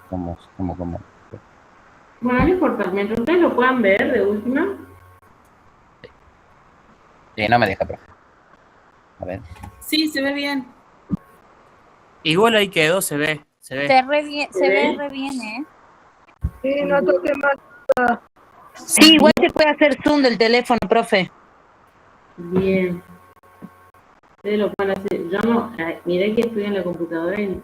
como. Bueno, no importa, mientras ustedes lo puedan ver de última. No me deja, profe. A ver. Sí, se ve bien. Igual ahí quedó, se ve. Se ve re bien, Sí, no toque más. Sí, igual se puede hacer zoom del teléfono, profe. Bien. Ustedes lo pueden hacer. Yo no, miré que estoy en la computadora y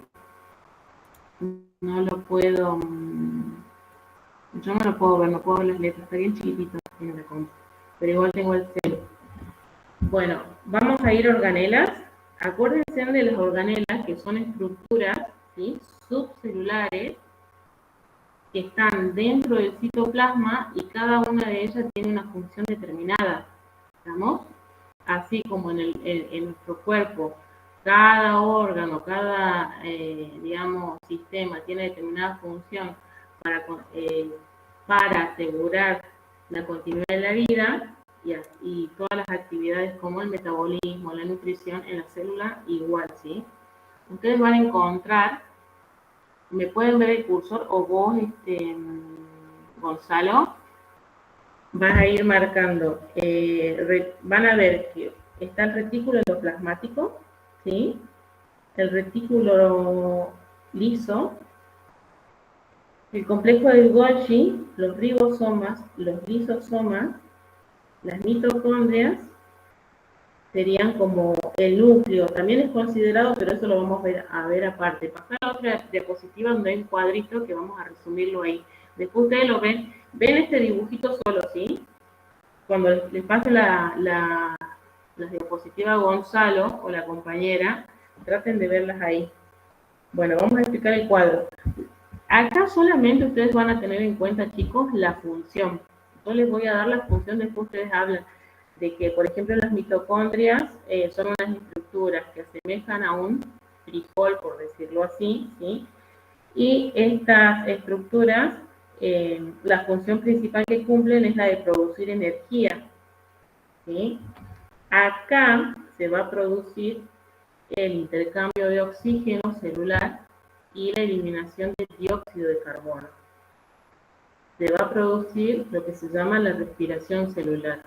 no lo puedo. Yo no lo puedo ver, no puedo ver las letras, está bien chiquitito en la compu. Pero igual tengo el celu. Bueno, vamos a ir a organelas. Acuérdense de las organelas, que son estructuras, ¿sí?, subcelulares que están dentro del citoplasma y cada una de ellas tiene una función determinada. ¿Estamos? Así como en nuestro cuerpo, cada órgano, cada, digamos, sistema tiene determinada función para asegurar la continuidad de la vida y todas las actividades como el metabolismo, la nutrición en la célula, igual, ¿sí? Ustedes van a encontrar, me pueden ver el cursor, o vos, Gonzalo, vas a ir marcando, van a ver que está el retículo endoplasmático, ¿sí?, el retículo liso, el complejo de Golgi, los ribosomas, los lisosomas, las mitocondrias, serían como el núcleo. También es considerado, pero eso lo vamos a ver aparte. Pasar a otra diapositiva donde hay un cuadrito que vamos a resumirlo ahí. Después ustedes lo ven este dibujito solo, ¿sí? Cuando les pase la diapositiva a Gonzalo o la compañera, traten de verlas ahí. Bueno, vamos a explicar el cuadro. Acá solamente ustedes van a tener en cuenta, chicos, la función. Yo les voy a dar la función, después ustedes hablan de que, por ejemplo, las mitocondrias son unas estructuras que asemejan a un frijol, por decirlo así, ¿sí? Y estas estructuras, la función principal que cumplen es la de producir energía, ¿sí? Acá se va a producir el intercambio de oxígeno celular y la eliminación del dióxido de carbono. Se va a producir lo que se llama la respiración celular.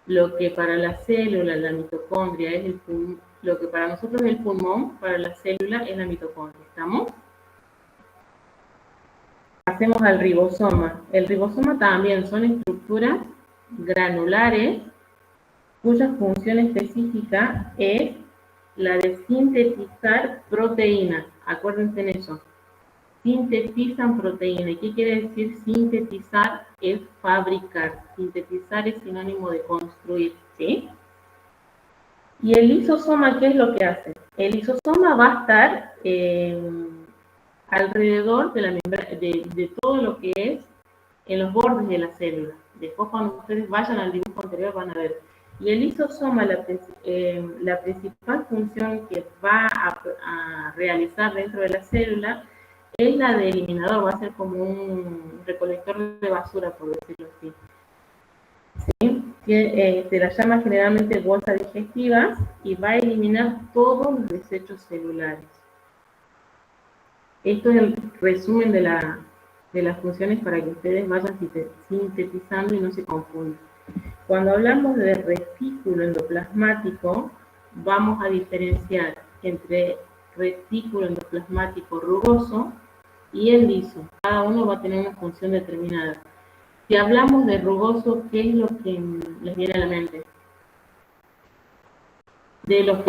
Lo que para la célula, la mitocondria, es el pulmón, lo que para nosotros es el pulmón, para la célula es la mitocondria. ¿Estamos? Pasemos al ribosoma. El ribosoma también son estructuras granulares cuya función específica es la de sintetizar proteínas. Acuérdense en eso. Sintetizan proteína. ¿Y qué quiere decir sintetizar? Es fabricar. Sintetizar es sinónimo de construir, ¿sí? Y el lisosoma, ¿qué es lo que hace? El lisosoma va a estar alrededor de, de todo lo que es en los bordes de la célula. Después, cuando ustedes vayan al dibujo anterior, van a ver. Y el lisosoma, la principal función que va a realizar dentro de la célula es la de eliminador, va a ser como un recolector de basura, por decirlo así. ¿Sí? Se la llama generalmente bolsa digestiva y va a eliminar todos los desechos celulares. Esto es el resumen de las funciones para que ustedes vayan sintetizando y no se confundan. Cuando hablamos de retículo endoplasmático, vamos a diferenciar entre retículo endoplasmático rugoso y el liso. Cada uno va a tener una función determinada. Si hablamos de rugoso, ¿qué es lo que les viene a la mente? De los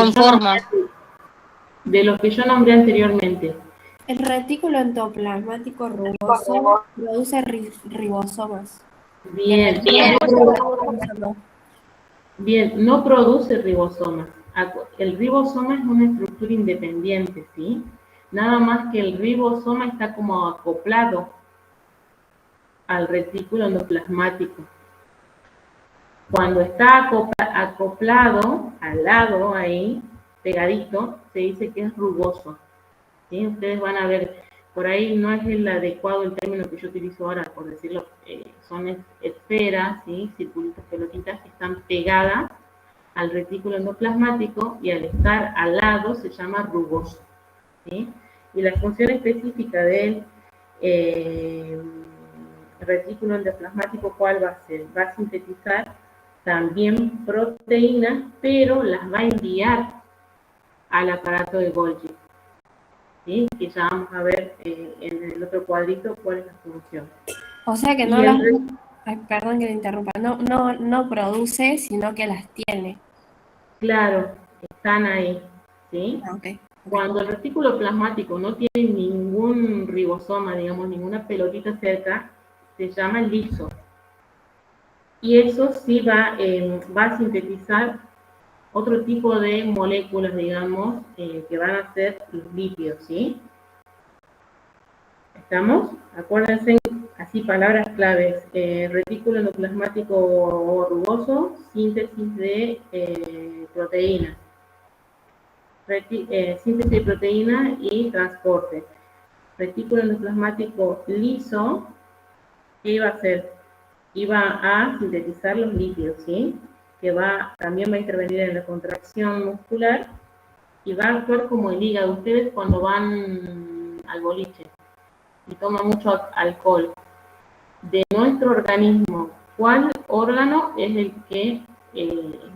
que yo nombré anteriormente. El retículo endoplasmático rugoso produce ribosomas. Bien, no produce ribosomas. El ribosoma es una estructura independiente, ¿sí? Nada más que el ribosoma está como acoplado al retículo endoplasmático. Cuando está acoplado, al lado ahí, pegadito, se dice que es rugoso. ¿Sí? Ustedes van a ver, por ahí no es el adecuado el término que yo utilizo ahora, por decirlo, son esferas, ¿sí?, circulitos, pelotitas que están pegadas al retículo endoplasmático y al estar al lado se llama rugoso, ¿sí? Y la función específica del El retículo endoplasmático, ¿cuál va a ser? Va a sintetizar también proteínas, pero las va a enviar al aparato de Golgi, ¿sí? Que ya vamos a ver en el otro cuadrito cuál es la función. O sea que Y no el las... re- Ay, perdón que te interrumpa. No produce, sino que las tiene. Claro, están ahí, ¿sí? Ah, ok. Cuando el retículo plasmático no tiene ningún ribosoma, digamos, ninguna pelotita cerca, se llama liso. Y eso sí va a sintetizar otro tipo de moléculas, digamos, que van a ser los lípidos, ¿sí? ¿Estamos? Acuérdense, así palabras claves. Retículo endoplasmático rugoso, síntesis de proteínas. Síntesis de proteína y transporte. Retículo endoplasmático liso, ¿qué iba a hacer? Iba a sintetizar los lípidos, ¿sí? Que también va a intervenir en la contracción muscular y va a actuar como el hígado. Ustedes cuando van al boliche y toman mucho alcohol, de nuestro organismo, ¿cuál órgano es el que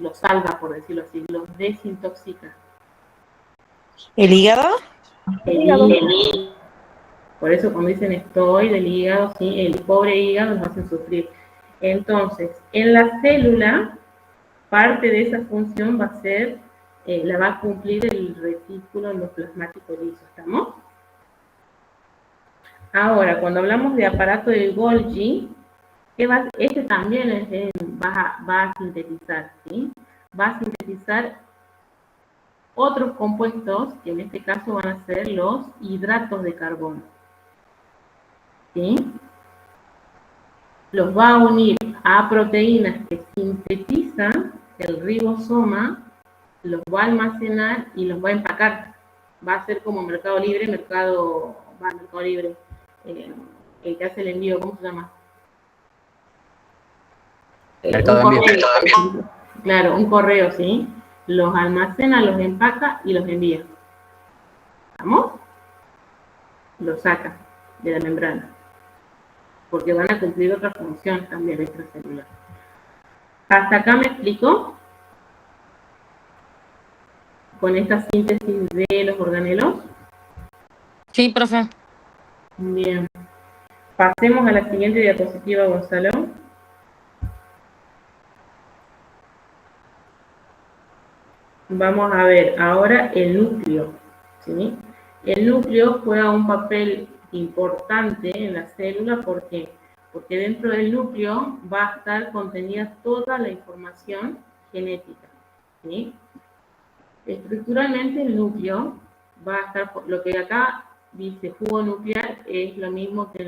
los salva, por decirlo así, los desintoxica? ¿El hígado? El Hígado. hígado. Por eso cuando dicen estoy del hígado, ¿sí? El pobre hígado nos hace sufrir. Entonces, en la célula, parte de esa función va a ser, la va a cumplir el retículo endoplasmático liso, ¿estamos? Ahora, cuando hablamos de aparato de Golgi, este también va a sintetizar, ¿sí? Va a sintetizar otros compuestos, que en este caso van a ser los hidratos de carbono, ¿sí? Los va a unir a proteínas que sintetizan el ribosoma, los va a almacenar y los va a empacar. Va a ser como Mercado Libre, Mercado Libre, el que hace el envío, ¿cómo se llama? Mercado Un Envío. correo. Claro, un correo, ¿sí? Los almacena, los empaca y los envía. ¿Vamos? Los saca de la membrana. Porque van a cumplir otra función también extracelular. ¿Hasta acá me explico? Con esta síntesis de los organelos. Sí, profe. Bien. Pasemos a la siguiente diapositiva, Gonzalo. Vamos a ver ahora el núcleo, ¿sí? El núcleo juega un papel importante en la célula, ¿por qué? Porque dentro del núcleo va a estar contenida toda la información genética, ¿sí? Estructuralmente el núcleo va a estar, lo que acá dice jugo nuclear, es lo mismo que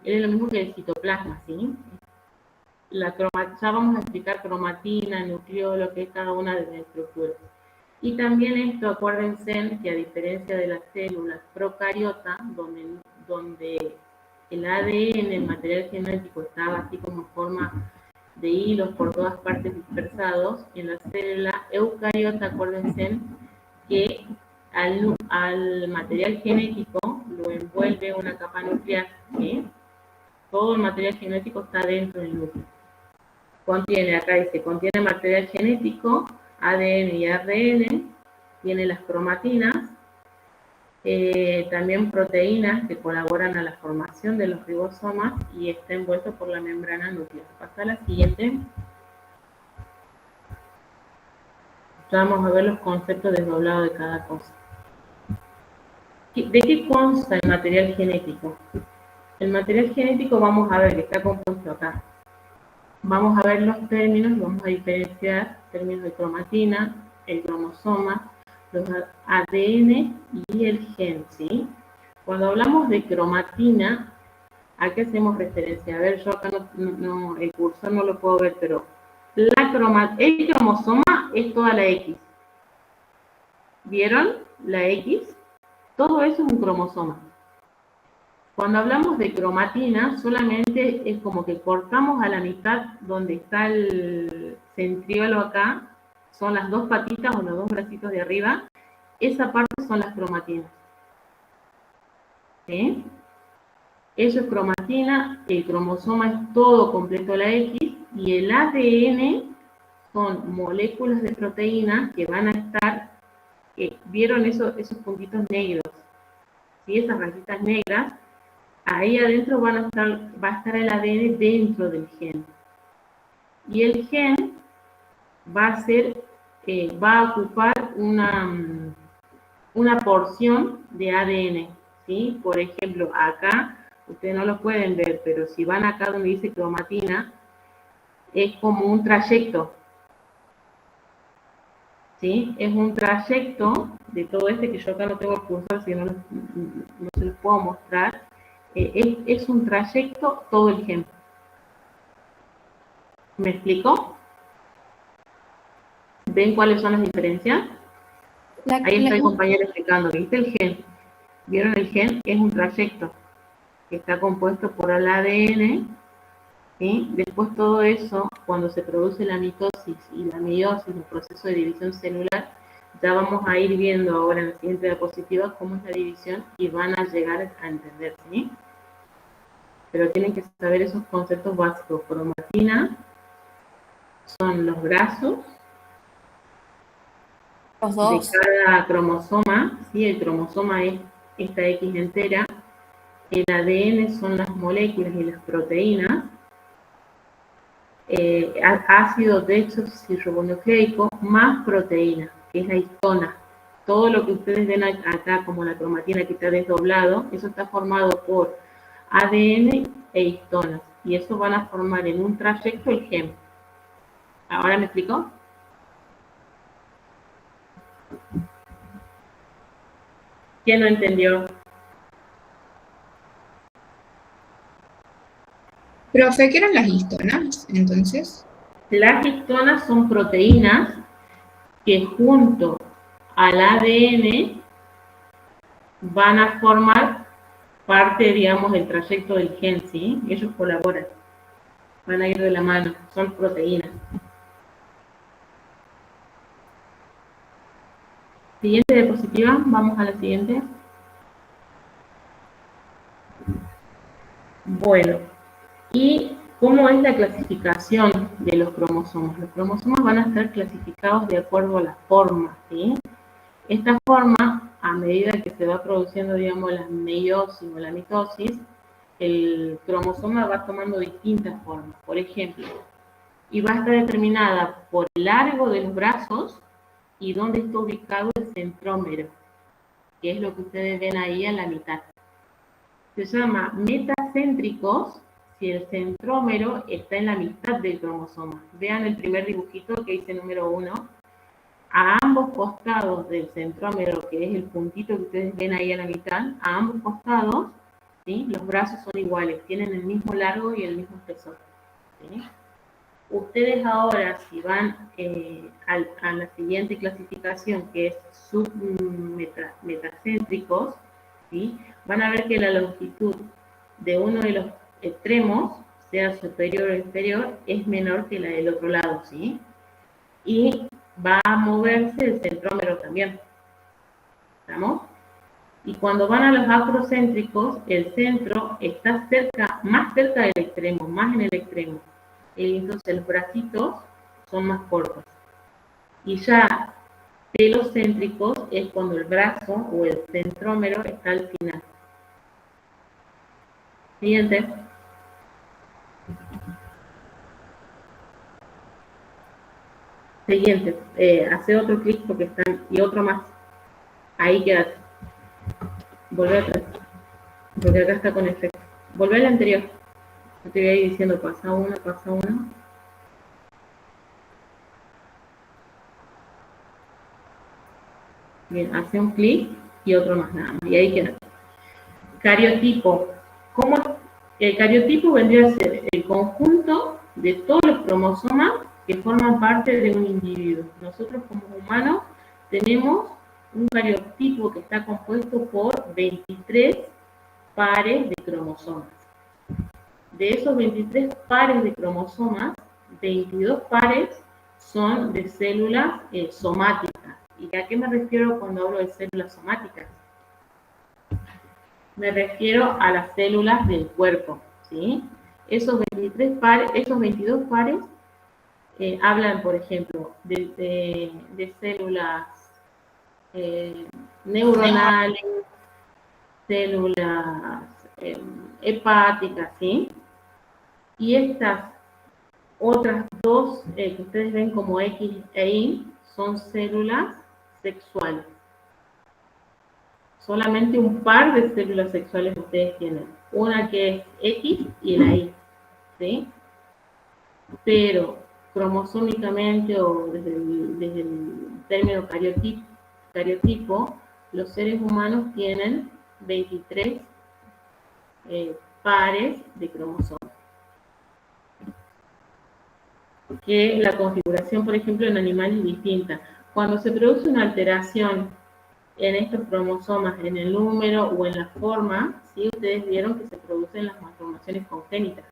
el citoplasma, ¿sí? Ya vamos a explicar cromatina, nucleolo, que es cada una de las estructuras. Y también esto, acuérdense que a diferencia de las células procariotas, donde el ADN, el material genético, estaba así como en forma de hilos por todas partes dispersados, en la célula eucariota, acuérdense que al material genético lo envuelve una capa nuclear, ¿sí? Todo el material genético está dentro del núcleo. Contiene material genético, ADN y ARN, tiene las cromatinas, también proteínas que colaboran a la formación de los ribosomas y está envuelto por la membrana nuclear. Pasa a la siguiente. Ya vamos a ver los conceptos desdoblados de cada cosa. ¿De qué consta el material genético? El material genético vamos a ver que está compuesto acá. Vamos a ver los términos, vamos a diferenciar términos de cromatina, el cromosoma, los ADN y el gen, ¿sí? Cuando hablamos de cromatina, ¿a qué hacemos referencia? A ver, yo acá el cursor no lo puedo ver, pero el cromosoma es toda la X. ¿Vieron? La X. Todo eso es un cromosoma. Cuando hablamos de cromatina, solamente es como que cortamos a la mitad donde está el centriolo acá, son las dos patitas o los dos bracitos de arriba, esa parte son las cromatinas. ¿sí? Eso es cromatina, el cromosoma es todo completo la X, y el ADN son moléculas de proteína que van a estar, ¿vieron esos puntitos negros? ¿Sí? Esas rayitas negras, ahí adentro va a estar el ADN dentro del gen. Y el gen va a ocupar una porción de ADN, ¿sí? Por ejemplo, acá, ustedes no lo pueden ver, pero si van acá donde dice cromatina, es como un trayecto, ¿sí? Es un trayecto de todo que yo acá no tengo el cursor, si no se los puedo mostrar. Es un trayecto todo el gen. ¿Me explico? ¿Ven cuáles son las diferencias? Ahí está el compañero explicando, ¿viste el gen? ¿Vieron el gen? Es un trayecto que está compuesto por el ADN, ¿sí? Después todo eso, cuando se produce la mitosis y la meiosis, el proceso de división celular, ya vamos a ir viendo ahora en la siguiente diapositiva cómo es la división y van a llegar a entender, ¿sí? Pero tienen que saber esos conceptos básicos. Cromatina son los brazos Los dos. de cada cromosoma, ¿sí? El cromosoma es esta X entera, el ADN son las moléculas y las proteínas, ácido desoxirribonucleico más proteína, que es la histona. Todo lo que ustedes ven acá como la cromatina que está desdoblado, eso está formado por ADN e histonas, y eso van a formar en un trayecto el gen. ¿Ahora me explico? ¿Quién no entendió? Profe, ¿qué eran las histonas, entonces? Las histonas son proteínas que junto al ADN van a formar parte, digamos, del trayecto del gen, ¿sí? Ellos colaboran, van a ir de la mano, son proteínas. Siguiente diapositiva, vamos a la siguiente. Bueno, ¿y cómo es la clasificación de los cromosomas? Los cromosomas van a estar clasificados de acuerdo a la forma, ¿sí? Esta forma, a medida que se va produciendo, digamos, la meiosis o la mitosis, el cromosoma va tomando distintas formas. Por ejemplo, y va a estar determinada por el largo de los brazos y dónde está ubicado el centrómero, que es lo que ustedes ven ahí en la mitad. Se llama metacéntricos si el centrómero está en la mitad del cromosoma. Vean el primer dibujito que dice número 1. A ambos costados del centrómero, que es el puntito que ustedes ven ahí a la mitad, a ambos costados, ¿sí? Los brazos son iguales, tienen el mismo largo y el mismo espesor, ¿sí? Ustedes ahora, si van a la siguiente clasificación, que es submetacéntricos, ¿sí? Van a ver que la longitud de uno de los extremos, sea superior o inferior, es menor que la del otro lado, ¿sí? Y va a moverse el centrómero también. ¿Estamos? Y cuando van a los acrocéntricos, el centro está más cerca del extremo, más en el extremo. Entonces los bracitos son más cortos. Y ya telocéntricos es cuando el brazo o el centrómero está al final. Siguiente. Siguiente. Hace otro clic porque están, y otro más. Ahí quédate. Volvé atrás. Porque acá está con efecto. Volvé al anterior. Yo te voy a ir diciendo pasa uno, pasa uno. Bien, hace un clic y otro más nada más. Y ahí queda. Cariotipo. El cariotipo vendría a ser el conjunto de todos los cromosomas que forman parte de un individuo. Nosotros como humanos tenemos un cariotipo que está compuesto por 23 pares de cromosomas. De esos 23 pares de cromosomas, 22 pares son de células somáticas. ¿Y a qué me refiero cuando hablo de células somáticas? Me refiero a las células del cuerpo, ¿sí? Esos 22 pares hablan, por ejemplo, de células neuronales, células hepáticas, ¿sí? Y estas otras dos que ustedes ven como X e Y son células sexuales. Solamente un par de células sexuales ustedes tienen. Una que es X y la Y, ¿sí? Pero cromosómicamente o desde el término cariotipo, los seres humanos tienen 23 pares de cromosomas. Que la configuración, por ejemplo, en animales es distinta. Cuando se produce una alteración en estos cromosomas, en el número o en la forma, ¿sí? Ustedes vieron que se producen las malformaciones congénitas.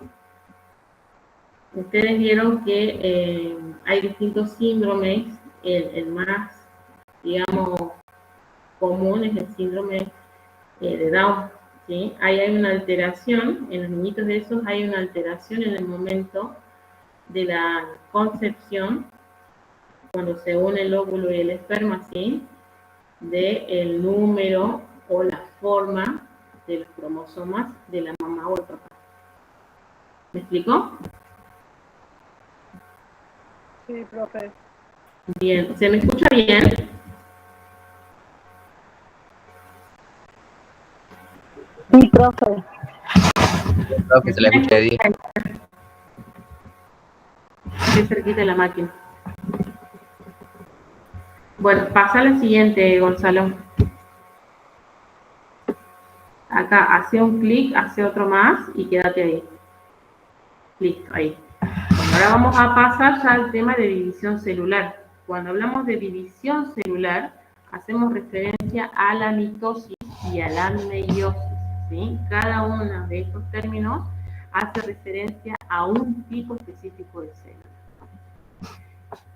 Ustedes vieron que hay distintos síndromes, el más, digamos, común es el síndrome de Down, ¿sí? Ahí hay una alteración, en los niñitos de esos hay una alteración en el momento de la concepción, cuando se une el óvulo y el esperma, ¿sí? Del número o la forma de los cromosomas de la mamá o el papá. ¿Me explico? Sí, profe. Bien, ¿se me escucha bien? Sí, profe. Creo que se la escucha de 10. Estoy cerquita de la máquina. Bueno, pasa a la siguiente, Gonzalo. Acá, hace un clic, hace otro más y quédate ahí. Listo, ahí. Bueno, ahora vamos a pasar ya al tema de división celular. Cuando hablamos de división celular, hacemos referencia a la mitosis y a la meiosis, ¿sí? Cada uno de estos términos hace referencia a un tipo específico de célula.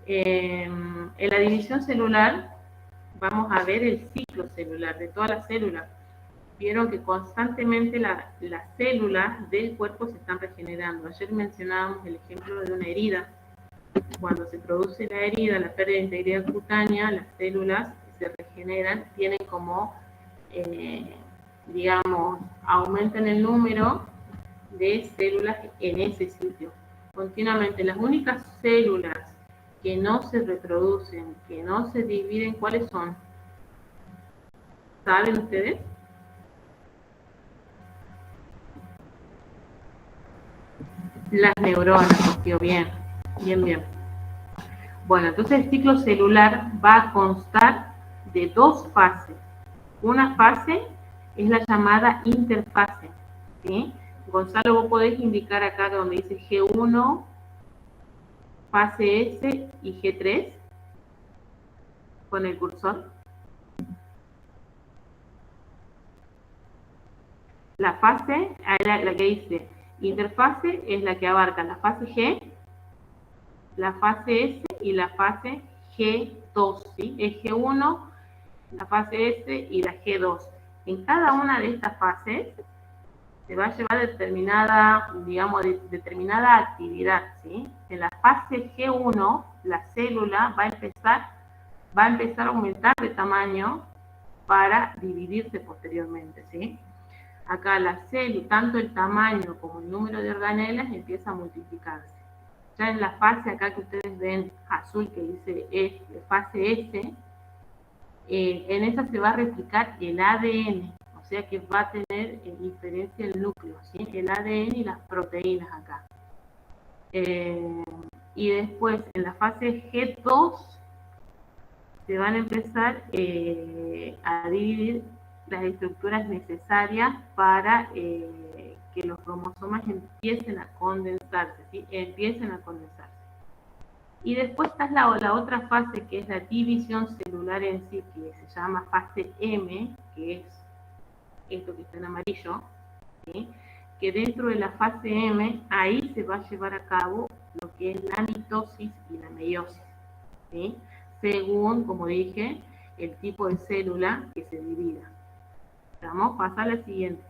En la división celular vamos a ver el ciclo celular de todas las células. Vieron que constantemente las células del cuerpo se están regenerando. Ayer mencionábamos el ejemplo de una herida. Cuando se produce la herida, la pérdida de integridad cutánea, las células se regeneran, tienen como, digamos, aumentan el número de células en ese sitio. Continuamente, las únicas células que no se reproducen, que no se dividen, ¿cuáles son? ¿Saben ustedes? Las neuronas, tío, bien, bien, bien. Bueno, entonces el ciclo celular va a constar de dos fases. Una fase es la llamada interfase, ¿sí? Gonzalo, vos podés indicar acá donde dice G1, fase S y G3 con el cursor. La fase, la que dice interfase, es la que abarca la fase G, la fase S y la fase G2, ¿sí? Es G1, la fase S y la G2. En cada una de estas fases se va a llevar determinada, digamos, determinada actividad, ¿sí? En la fase G1, la célula va a empezar a aumentar de tamaño para dividirse posteriormente, ¿sí? Acá la célula, tanto el tamaño como el número de organelas empieza a multiplicarse. Ya en la fase acá que ustedes ven azul que dice fase S, en esa se va a replicar el ADN, o sea que va a tener diferencia el núcleo, ¿sí? El ADN y las proteínas acá. Y después en la fase G2 se van a empezar a dividir las estructuras necesarias para que los cromosomas empiecen a condensarse, ¿sí? Empiecen a condensarse. Y después está la otra fase, que es la división celular en sí, que se llama fase M, que es esto que está en amarillo, ¿sí? Que dentro de la fase M, ahí se va a llevar a cabo lo que es la mitosis y la meiosis, ¿sí? Según, como dije, el tipo de célula que se divida. Vamos, pasa a la siguiente.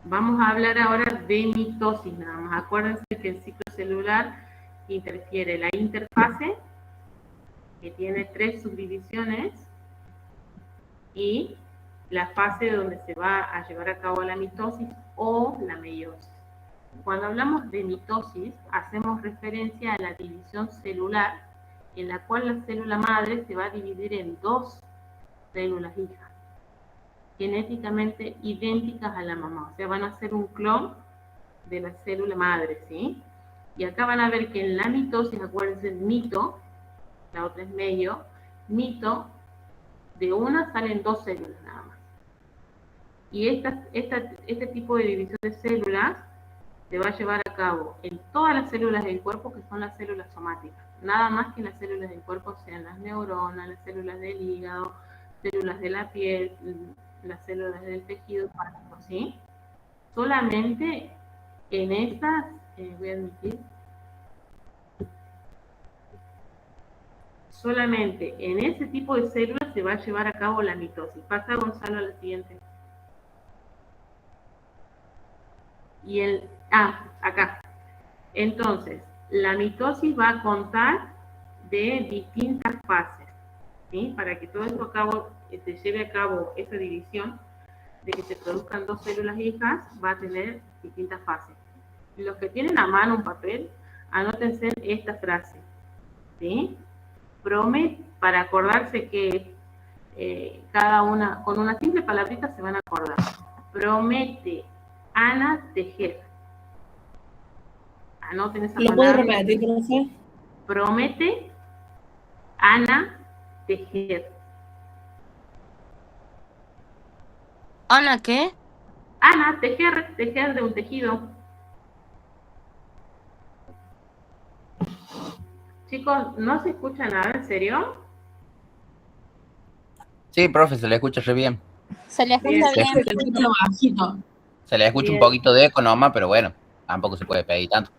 Vamos a hablar ahora de mitosis nada más. Acuérdense que el ciclo celular interfiere la interfase, que tiene 3 subdivisiones, y la fase donde se va a llevar a cabo la mitosis o la meiosis. Cuando hablamos de mitosis, hacemos referencia a la división celular, en la cual la célula madre se va a dividir en 2 células hijas, genéticamente idénticas a la mamá. O sea, van a ser un clon de la célula madre, ¿sí? Y acá van a ver que en la mitosis, acuérdense, el mito, la otra es medio, mito, de una salen 2 células nada más. Y este tipo de división de células se va a llevar a cabo en todas las células del cuerpo, que son las células somáticas. Nada más que las células del cuerpo sean las neuronas, las células del hígado, células de la piel, las células del tejido hepático, ¿sí? Solamente en estas, voy a admitir, solamente en ese tipo de células se va a llevar a cabo la mitosis. Pasa, Gonzalo, a la siguiente. Y acá. Entonces, la mitosis va a contar de distintas fases, ¿sí? Para que todo esto se lleve a cabo esa división, de que se produzcan 2 células hijas, va a tener distintas fases. Los que tienen a mano un papel, anótense esta frase, ¿sí? Para acordarse que cada una, con una simple palabrita se van a acordar. Promete Ana tejer. Anoten esa palabra. ¿Lo puedo repetir, profe? Promete Ana tejer. ¿Ana qué? Ana, tejer de un tejido. Chicos, ¿no se escucha nada? ¿En serio? Sí, profe, se le escucha re bien. Se le escucha bien. Se escucha bajito. Se le escucha Bien. un poquito de eco nomás, pero bueno, tampoco se puede pedir tanto.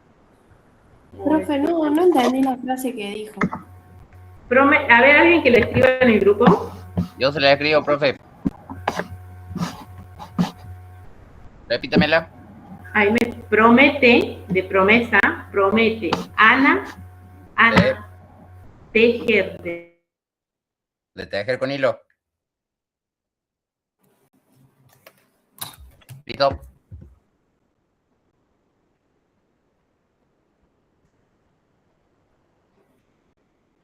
Profe, no entendí la frase que dijo. A ver, alguien que lo escriba en el grupo. Yo se le escribo, profe. Repítemela. Ahí me promete, de promesa, promete Ana tejer. De tejer con hilo. Listo.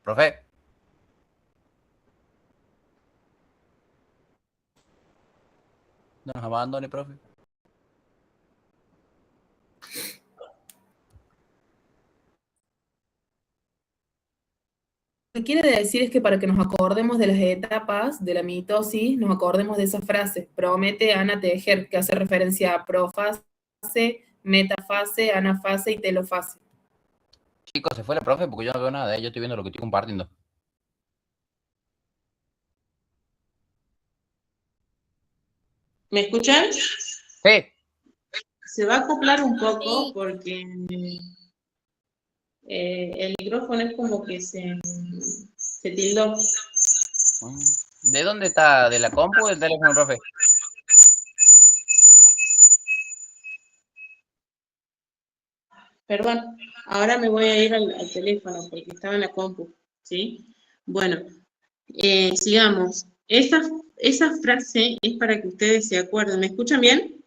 Profe. No nos abandone, profe. Lo que quiere decir es que para que nos acordemos de las etapas de la mitosis, nos acordemos de esa frase, promete Ana tejer, que hace referencia a profase, metafase, anafase y telofase. Chicos, se fue la profe porque yo no veo nada, yo estoy viendo lo que estoy compartiendo. ¿Me escuchan? Sí. Se va a acoplar un poco porque el micrófono es como que se tildó. ¿De dónde está? ¿De la compu o del teléfono, profe? Perdón, ahora me voy a ir al teléfono porque estaba en la compu, ¿sí? Bueno, sigamos. Esa frase es para que ustedes se acuerden. ¿Me escuchan bien?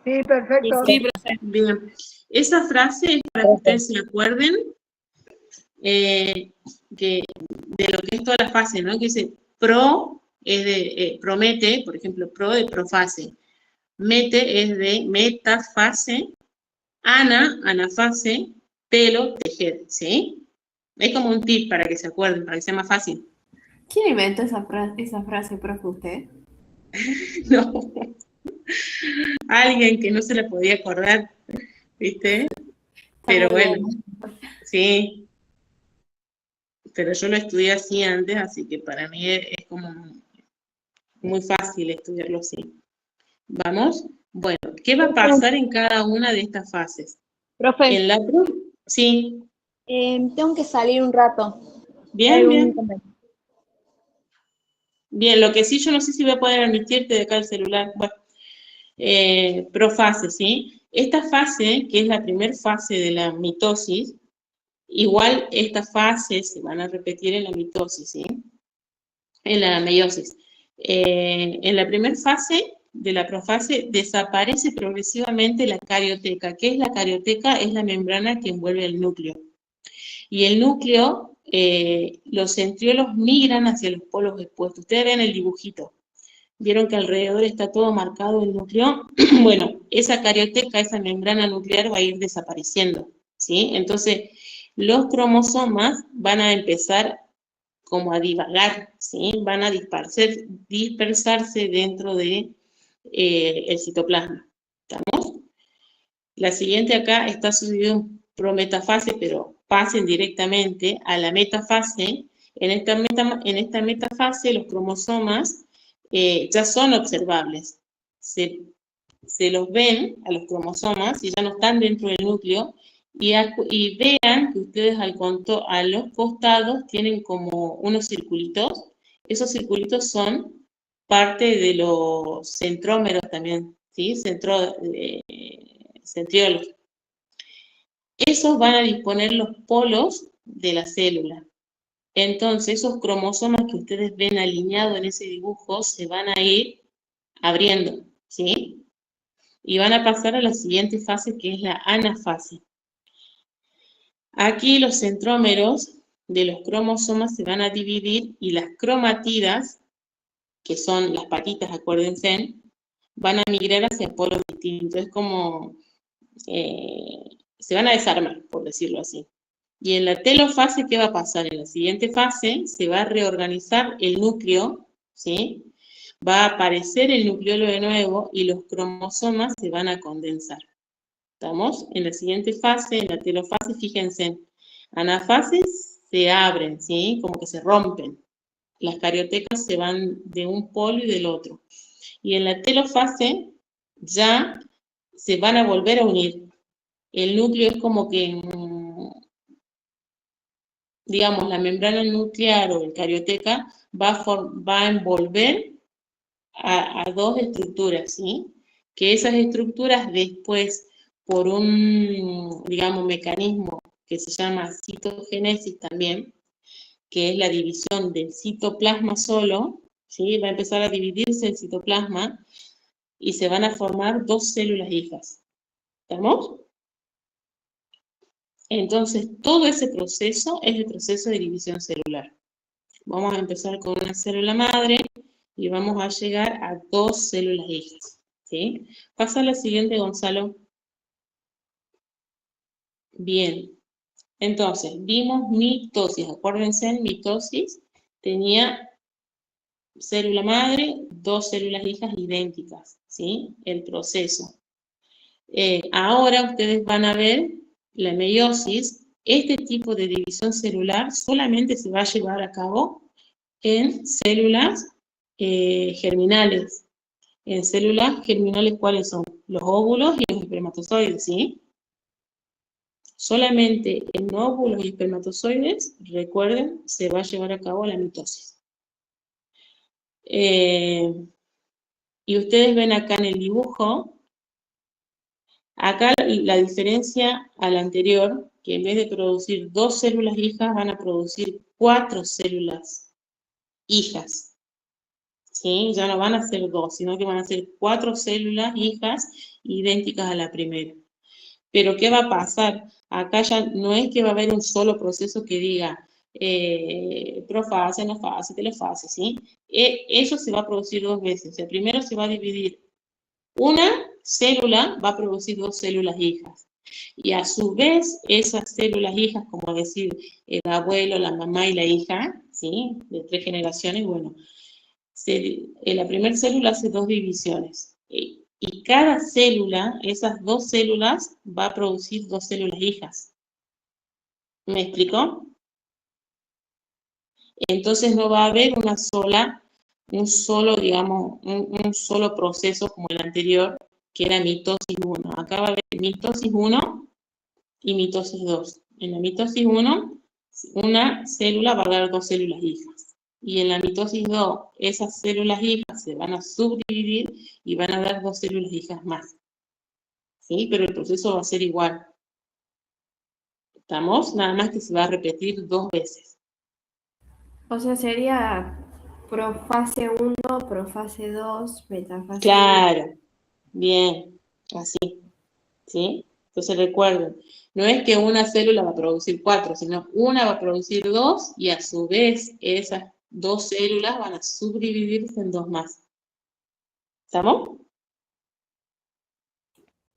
Sí, perfecto. Sí, profe. Bien. Esa frase es para que ustedes se acuerden de lo que es toda la fase, ¿no? Que dice pro es de promete, por ejemplo, pro de profase. Mete es de metafase, anafase, telo, tejer, ¿sí? Es como un tip para que se acuerden, para que sea más fácil. ¿Quién inventó esa frase, profe, usted? No. Alguien que no se le podía acordar, ¿viste? Pero bueno, sí. Pero yo lo estudié así antes, así que para mí es como muy fácil estudiarlo así. ¿Vamos? Bueno, ¿qué va a pasar en cada una de estas fases? Profe, En la sí. tengo que salir un rato. Bien, bien. comentario. Bien, lo que sí, yo no sé si voy a poder admitirte de acá el celular. Bueno, profase, ¿sí? Esta fase, que es la primera fase de la mitosis, igual estas fases se van a repetir en la mitosis, ¿sí? En la meiosis. En la primera fase de la profase desaparece progresivamente la carioteca. ¿Qué es la carioteca? Es la membrana que envuelve el núcleo. Y el núcleo, los centriolos migran hacia los polos expuestos. Ustedes ven el dibujito. ¿Vieron que alrededor está todo marcado el núcleo? Bueno, esa carioteca, esa membrana nuclear va a ir desapareciendo, ¿sí? Entonces, los cromosomas van a empezar como a divagar, ¿sí? Van a dispersarse dentro de el citoplasma. ¿Estamos? La siguiente acá está sucedido en prometafase, pero pasen directamente a la metafase. En esta metafase los cromosomas ya son observables. Se los ven a los cromosomas y ya no están dentro del núcleo. Y vean que ustedes a los costados tienen como unos circulitos. Esos circulitos son parte de los centrómeros también, ¿sí? Centriolos. Esos van a disponer los polos de la célula. Entonces, esos cromosomas que ustedes ven alineados en ese dibujo se van a ir abriendo, ¿sí? Y van a pasar a la siguiente fase, que es la anafase. Aquí los centrómeros de los cromosomas se van a dividir y las cromatidas, que son las patitas, acuérdense, van a migrar hacia polos distintos. Es como, se van a desarmar, por decirlo así. Y en la telofase, ¿qué va a pasar? En la siguiente fase se va a reorganizar el núcleo, ¿sí? Va a aparecer el nucleolo de nuevo y los cromosomas se van a condensar. ¿Estamos? En la siguiente fase, en la telofase, fíjense, anafases se abren, ¿sí? Como que se rompen. Las cariotecas se van de un polo y del otro. Y en la telofase ya se van a volver a unir. El núcleo es como que, digamos, la membrana nuclear o el carioteca va a envolver a dos estructuras, ¿sí? Que esas estructuras después, por un, digamos, mecanismo que se llama citogénesis también, que es la división del citoplasma solo, ¿sí? Va a empezar a dividirse el citoplasma y se van a formar dos células hijas. ¿Estamos? Entonces, todo ese proceso es el proceso de división celular. Vamos a empezar con una célula madre y vamos a llegar a dos células hijas, ¿sí? Pasa a la siguiente, Gonzalo. Bien. Entonces, vimos mitosis. Acuérdense, en mitosis tenía célula madre, dos células hijas idénticas, ¿sí? El proceso. Ahora ustedes van a ver la meiosis. Este tipo de división celular solamente se va a llevar a cabo en células germinales. En células germinales, ¿cuáles son? Los óvulos y los espermatozoides, ¿sí? Solamente en óvulos y espermatozoides, recuerden, se va a llevar a cabo la mitosis. Y ustedes ven acá en el dibujo, acá la diferencia a la anterior, que en vez de producir dos células hijas, van a producir 4 células hijas. ¿Sí? Ya no van a ser 2, sino que van a ser 4 células hijas idénticas a la primera. Pero ¿qué va a pasar? Acá ya no es que va a haber un solo proceso que diga profase, anafase, telofase, ¿sí? Eso se va a producir 2 veces. O sea, primero se va a dividir una célula, va a producir 2 células hijas. Y a su vez, esas células hijas, como decir el abuelo, la mamá y la hija, ¿sí? De 3 generaciones, bueno, la primera célula hace 2 divisiones. Y cada célula, esas 2 células, va a producir 2 células hijas. ¿Me explicó? Entonces no va a haber un solo proceso como el anterior, que era mitosis 1. Acá va a haber mitosis 1 y mitosis 2. En la mitosis 1 una célula va a dar 2 células hijas. Y en la mitosis 2, esas células hijas se van a subdividir y van a dar 2 células hijas más. ¿Sí? Pero el proceso va a ser igual. ¿Estamos? Nada más que se va a repetir 2 veces. O sea, sería profase 1, profase 2, metafase 1. Claro. Bien. Así. ¿Sí? Entonces recuerden, no es que una célula va a producir 4, sino una va a producir 2 y a su vez esas 2 células van a subdividirse en 2 más. ¿Estamos?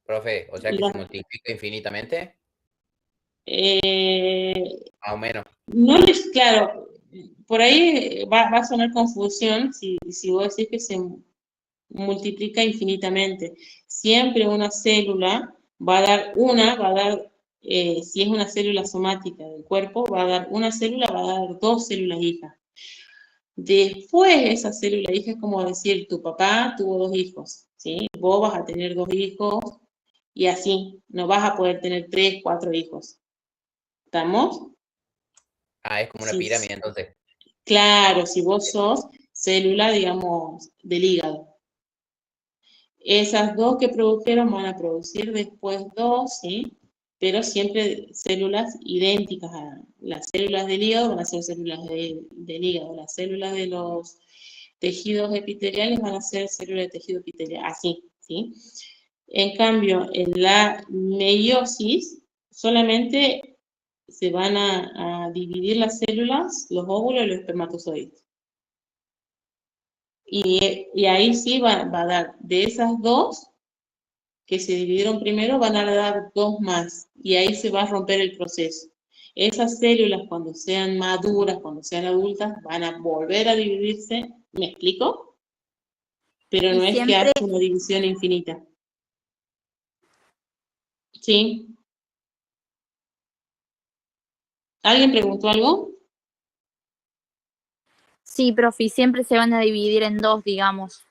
Profe, o sea que La- se multiplica infinitamente, más o menos. no les, claro, por ahí va a sonar confusión si vos decís que se multiplica infinitamente. Siempre una célula va a dar, si es una célula somática del cuerpo, va a dar una célula, va a dar 2 células hijas. Después esa célula hija es como decir, tu papá tuvo 2 hijos, ¿sí? Vos vas a tener 2 hijos y así, no vas a poder tener 3, 4 hijos. ¿Estamos? Ah, es como una Sí, pirámide entonces. claro, si vos sos célula, digamos, del hígado. Esas 2 que produjeron van a producir después 2, ¿sí? Pero siempre células idénticas a las células del hígado, van a ser células del hígado. Las células de los tejidos epiteliales van a ser células de tejido epitelial, así, ¿sí? En cambio, en la meiosis, solamente se van a dividir las células, los óvulos y los espermatozoides. Y ahí sí va a dar, de esas 2 que se dividieron primero, van a dar 2 más, y ahí se va a romper el proceso. Esas células, cuando sean maduras, cuando sean adultas, van a volver a dividirse, ¿me explico? Pero no es que hace una división infinita. ¿Sí? ¿Alguien preguntó algo? Sí, profe, y siempre se van a dividir en 2, digamos.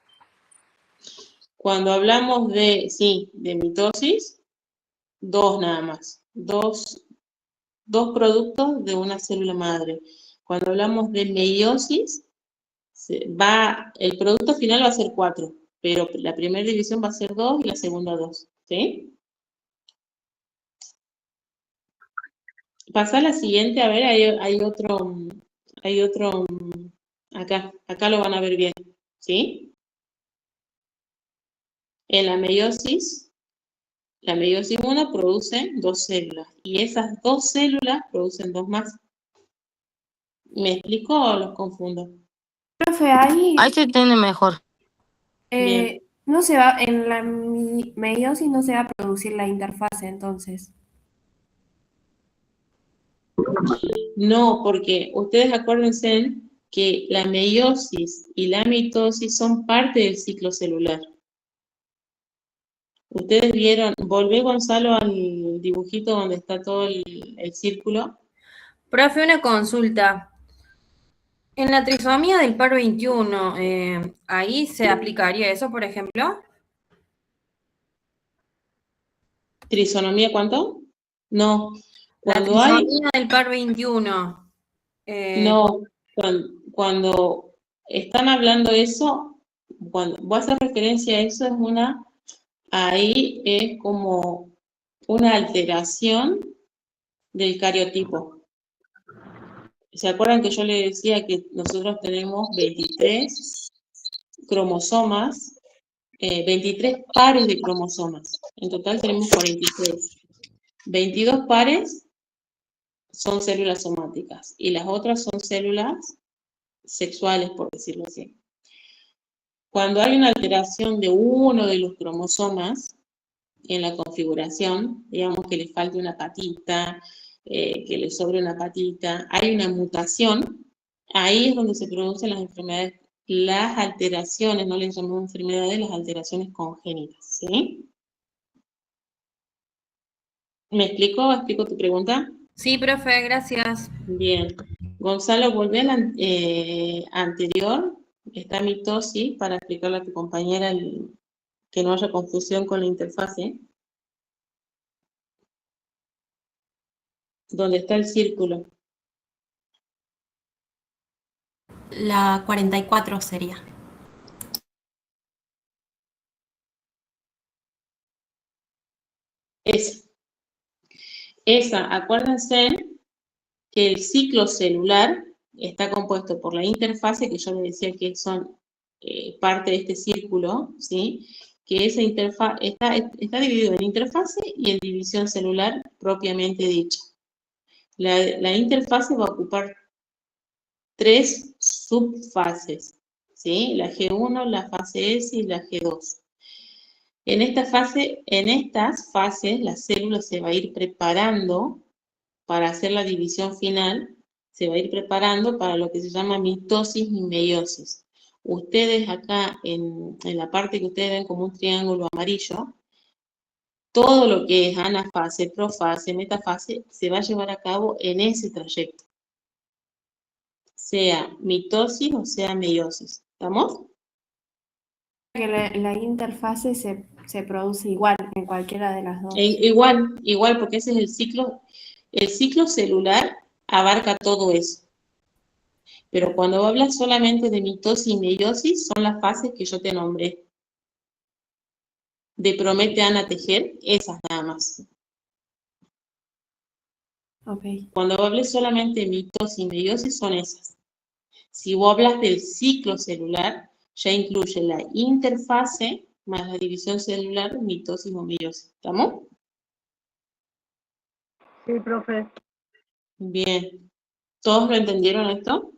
Cuando hablamos de, sí, de mitosis, 2 nada más. 2 productos de una célula madre. Cuando hablamos de meiosis, el producto final va a ser 4, pero la primera división va a ser 2 y la segunda 2, ¿sí? Pasa a la siguiente, a ver, hay otro, acá lo van a ver bien, ¿sí? En la meiosis 1 produce 2 células, y esas 2 células producen 2 más. ¿Me explico o los confundo? Profe, ahí Ahí se entiende mejor. Bien. no se va, en la meiosis no se va a producir la interfase, entonces. No, porque ustedes acuérdense que la meiosis y la mitosis son parte del ciclo celular. Ustedes vieron, volvé Gonzalo al dibujito donde está todo el círculo. Profe, una consulta. En la trisomía del par 21, ¿ahí se aplicaría eso, por ejemplo? ¿Trisonomía cuánto? No. La Cuando hay, trisomía del par 21. no, cuando están hablando eso, cuando vos haces referencia a eso, ahí es como una alteración del cariotipo. ¿Se acuerdan que yo le decía que nosotros tenemos 23 cromosomas, 23 pares de cromosomas? En total tenemos 43. 22 pares son células somáticas y las otras son células sexuales, por decirlo así. Cuando hay una alteración de uno de los cromosomas en la configuración, digamos que le falte una patita, que le sobre una patita, hay una mutación, ahí es donde se producen las enfermedades, las alteraciones, no les llamamos enfermedades, las alteraciones congénitas, ¿sí? ¿Me explico? ¿Explico tu pregunta? Sí, profe, gracias. Bien. Gonzalo, volvé a la anterior, está mitosis, para explicarle a tu compañera que no haya confusión con la interfase. Donde está el círculo. La 44 sería. Esa, acuérdense que el ciclo celular está compuesto por la interfase, que yo les decía que son parte de este círculo, ¿sí? Que esa interfaz está dividido en interfase y en división celular propiamente dicha. La interfase va a ocupar 3 subfases, ¿sí? La G1, la fase S y la G2. En estas fases, la célula se va a ir preparando para hacer la división final, se va a ir preparando para lo que se llama mitosis y meiosis. Ustedes acá, en la parte que ustedes ven como un triángulo amarillo, todo lo que es anafase, profase, metafase, se va a llevar a cabo en ese trayecto, sea mitosis o sea meiosis. ¿Estamos? Que la interfase se produce igual en cualquiera de las dos. Igual, porque ese es el ciclo. El ciclo celular abarca todo eso. Pero cuando hablas solamente de mitosis y meiosis, son las fases que yo te nombré. De promete Ana tejer, esas nada más. Okay. Cuando hables solamente de mitosis y meiosis, son esas. Si vos hablas del ciclo celular, ya incluye la interfase más la división celular, mitosis o meiosis. ¿Estamos? Sí, profe. Bien. ¿Todos lo entendieron esto?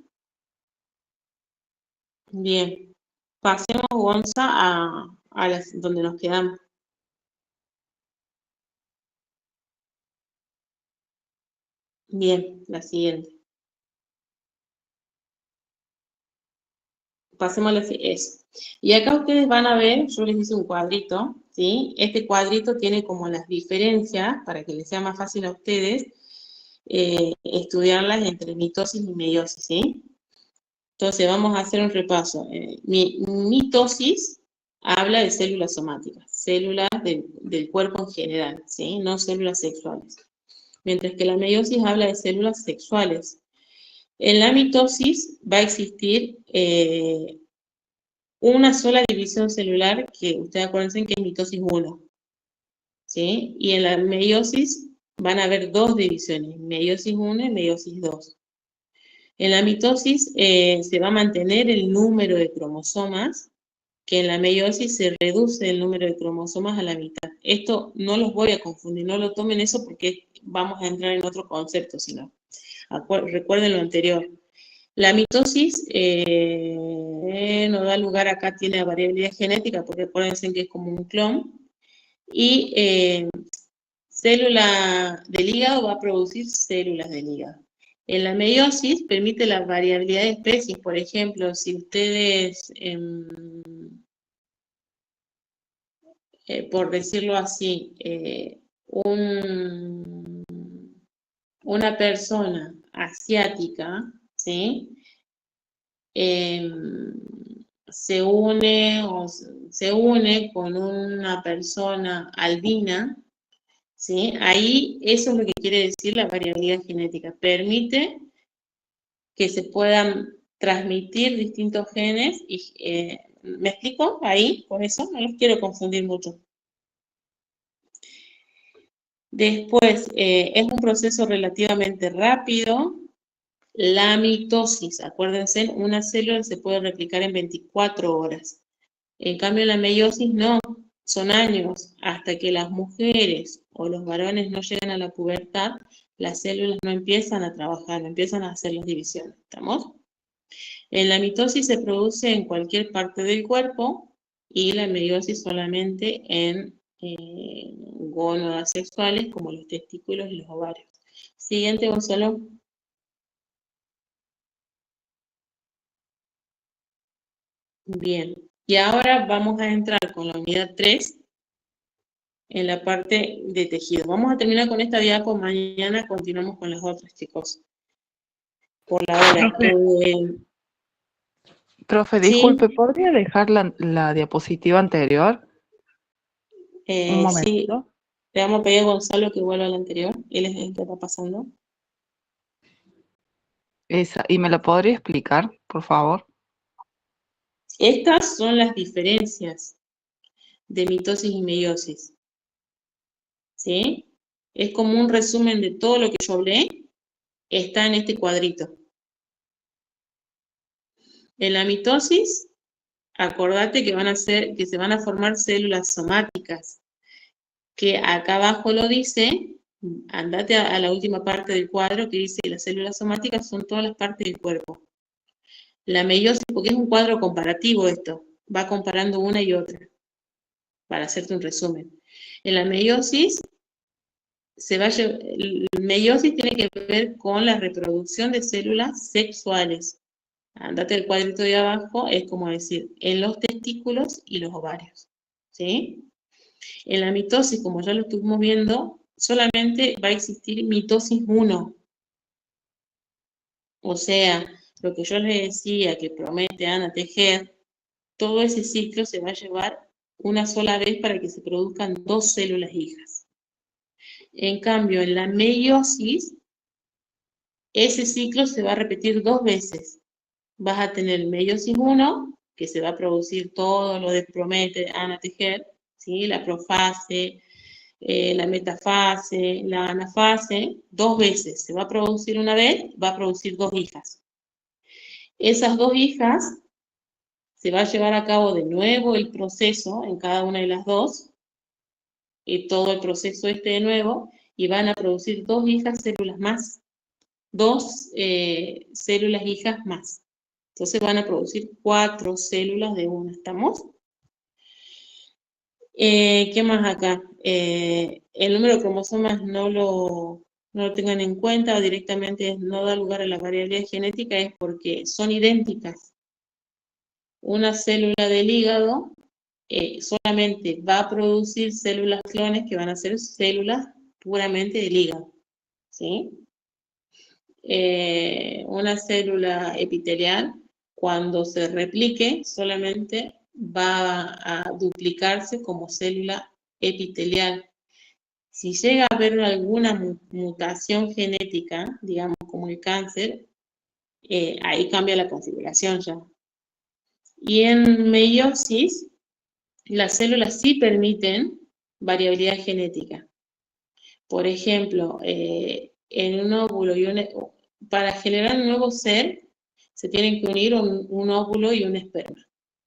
Bien. Pasemos, Gonza, a donde nos quedamos. Bien, la siguiente. Pasemos a eso. Y acá ustedes van a ver, yo les hice un cuadrito, ¿sí? Este cuadrito tiene como las diferencias, para que les sea más fácil a ustedes, estudiarlas entre mitosis y meiosis, ¿sí? Entonces vamos a hacer un repaso. Mitosis habla de células somáticas, células del cuerpo en general, ¿sí? No células sexuales. Mientras que la meiosis habla de células sexuales. En la mitosis va a existir una sola división celular, que ustedes acuérdense que es mitosis 1, ¿sí? Y en la meiosis van a haber 2 divisiones, meiosis 1 y meiosis 2. En la mitosis se va a mantener el número de cromosomas, que en la meiosis se reduce el número de cromosomas a la mitad. Esto no los voy a confundir, no lo tomen eso porque vamos a entrar en otro concepto, sino recuerden lo anterior. La mitosis nos da lugar, acá tiene variabilidad genética, porque acuérdense que es como un clon, y célula del hígado va a producir células del hígado. En la meiosis permite la variabilidad de especies. Por ejemplo, si ustedes, por decirlo así, una persona asiática, ¿sí? Se une con una persona albina, ¿sí? Ahí eso es lo que quiere decir la variabilidad genética. Permite que se puedan transmitir distintos genes y ¿me explico ahí? Por eso no los quiero confundir mucho. Después, es un proceso relativamente rápido. La mitosis, acuérdense, una célula se puede replicar en 24 horas. En cambio, la meiosis no, son años. Hasta que las mujeres o los varones no llegan a la pubertad, las células no empiezan a trabajar, no empiezan a hacer las divisiones. ¿Estamos? En la mitosis se produce en cualquier parte del cuerpo y la meiosis solamente en gónadas sexuales como los testículos y los ovarios. Siguiente, Gonzalo. Bien, y ahora vamos a entrar con la unidad 3 en la parte de tejido. Vamos a terminar con esta diapo, mañana continuamos con las otras, chicos. Por la hora. Profe, ¿sí? disculpe, ¿podría dejar la diapositiva anterior? Un momentito. Sí, le vamos a pedir a Gonzalo que vuelva a la anterior. Él es el que está pasando. Esa, ¿y me la podría explicar? por favor. Estas son las diferencias de mitosis y meiosis. ¿Sí? Es como un resumen de todo lo que yo hablé, está en este cuadrito. En la mitosis, acordate que se van a formar células somáticas, que acá abajo lo dice, andate a la última parte del cuadro que dice que las células somáticas son todas las partes del cuerpo. La meiosis, porque es un cuadro comparativo esto, va comparando una y otra, para hacerte un resumen. En la meiosis, el meiosis tiene que ver con la reproducción de células sexuales. Andate al cuadrito de abajo, es como decir, en los testículos y los ovarios. ¿Sí? En la mitosis, como ya lo estuvimos viendo, solamente va a existir mitosis 1. O sea, lo que yo les decía que promete Ana tejer, todo ese ciclo se va a llevar una sola vez para que se produzcan 2 células hijas. En cambio, en la meiosis, ese ciclo se va a repetir 2 veces. Vas a tener meiosis 1, que se va a producir todo lo de promete Ana tejer, ¿sí? La profase, la metafase, la anafase, 2 veces. Se va a producir una vez, va a producir 2 hijas. Esas 2 hijas, se va a llevar a cabo de nuevo el proceso en cada una de las 2, y todo el proceso de nuevo, y van a producir 2 hijas células más, 2 células hijas más. Entonces van a producir 4 células de una, ¿estamos? ¿Qué más acá? El número de cromosomas no lo tengan en cuenta, directamente no da lugar a la variabilidad genética, es porque son idénticas. Una célula del hígado solamente va a producir células clones que van a ser células puramente del hígado, ¿sí? Una célula epitelial, cuando se replique, solamente va a duplicarse como célula epitelial. Si llega a haber alguna mutación genética, digamos como el cáncer, ahí cambia la configuración ya. Y en meiosis, las células sí permiten variabilidad genética. Por ejemplo, en un óvulo para generar un nuevo ser, se tienen que unir un óvulo y un esperma,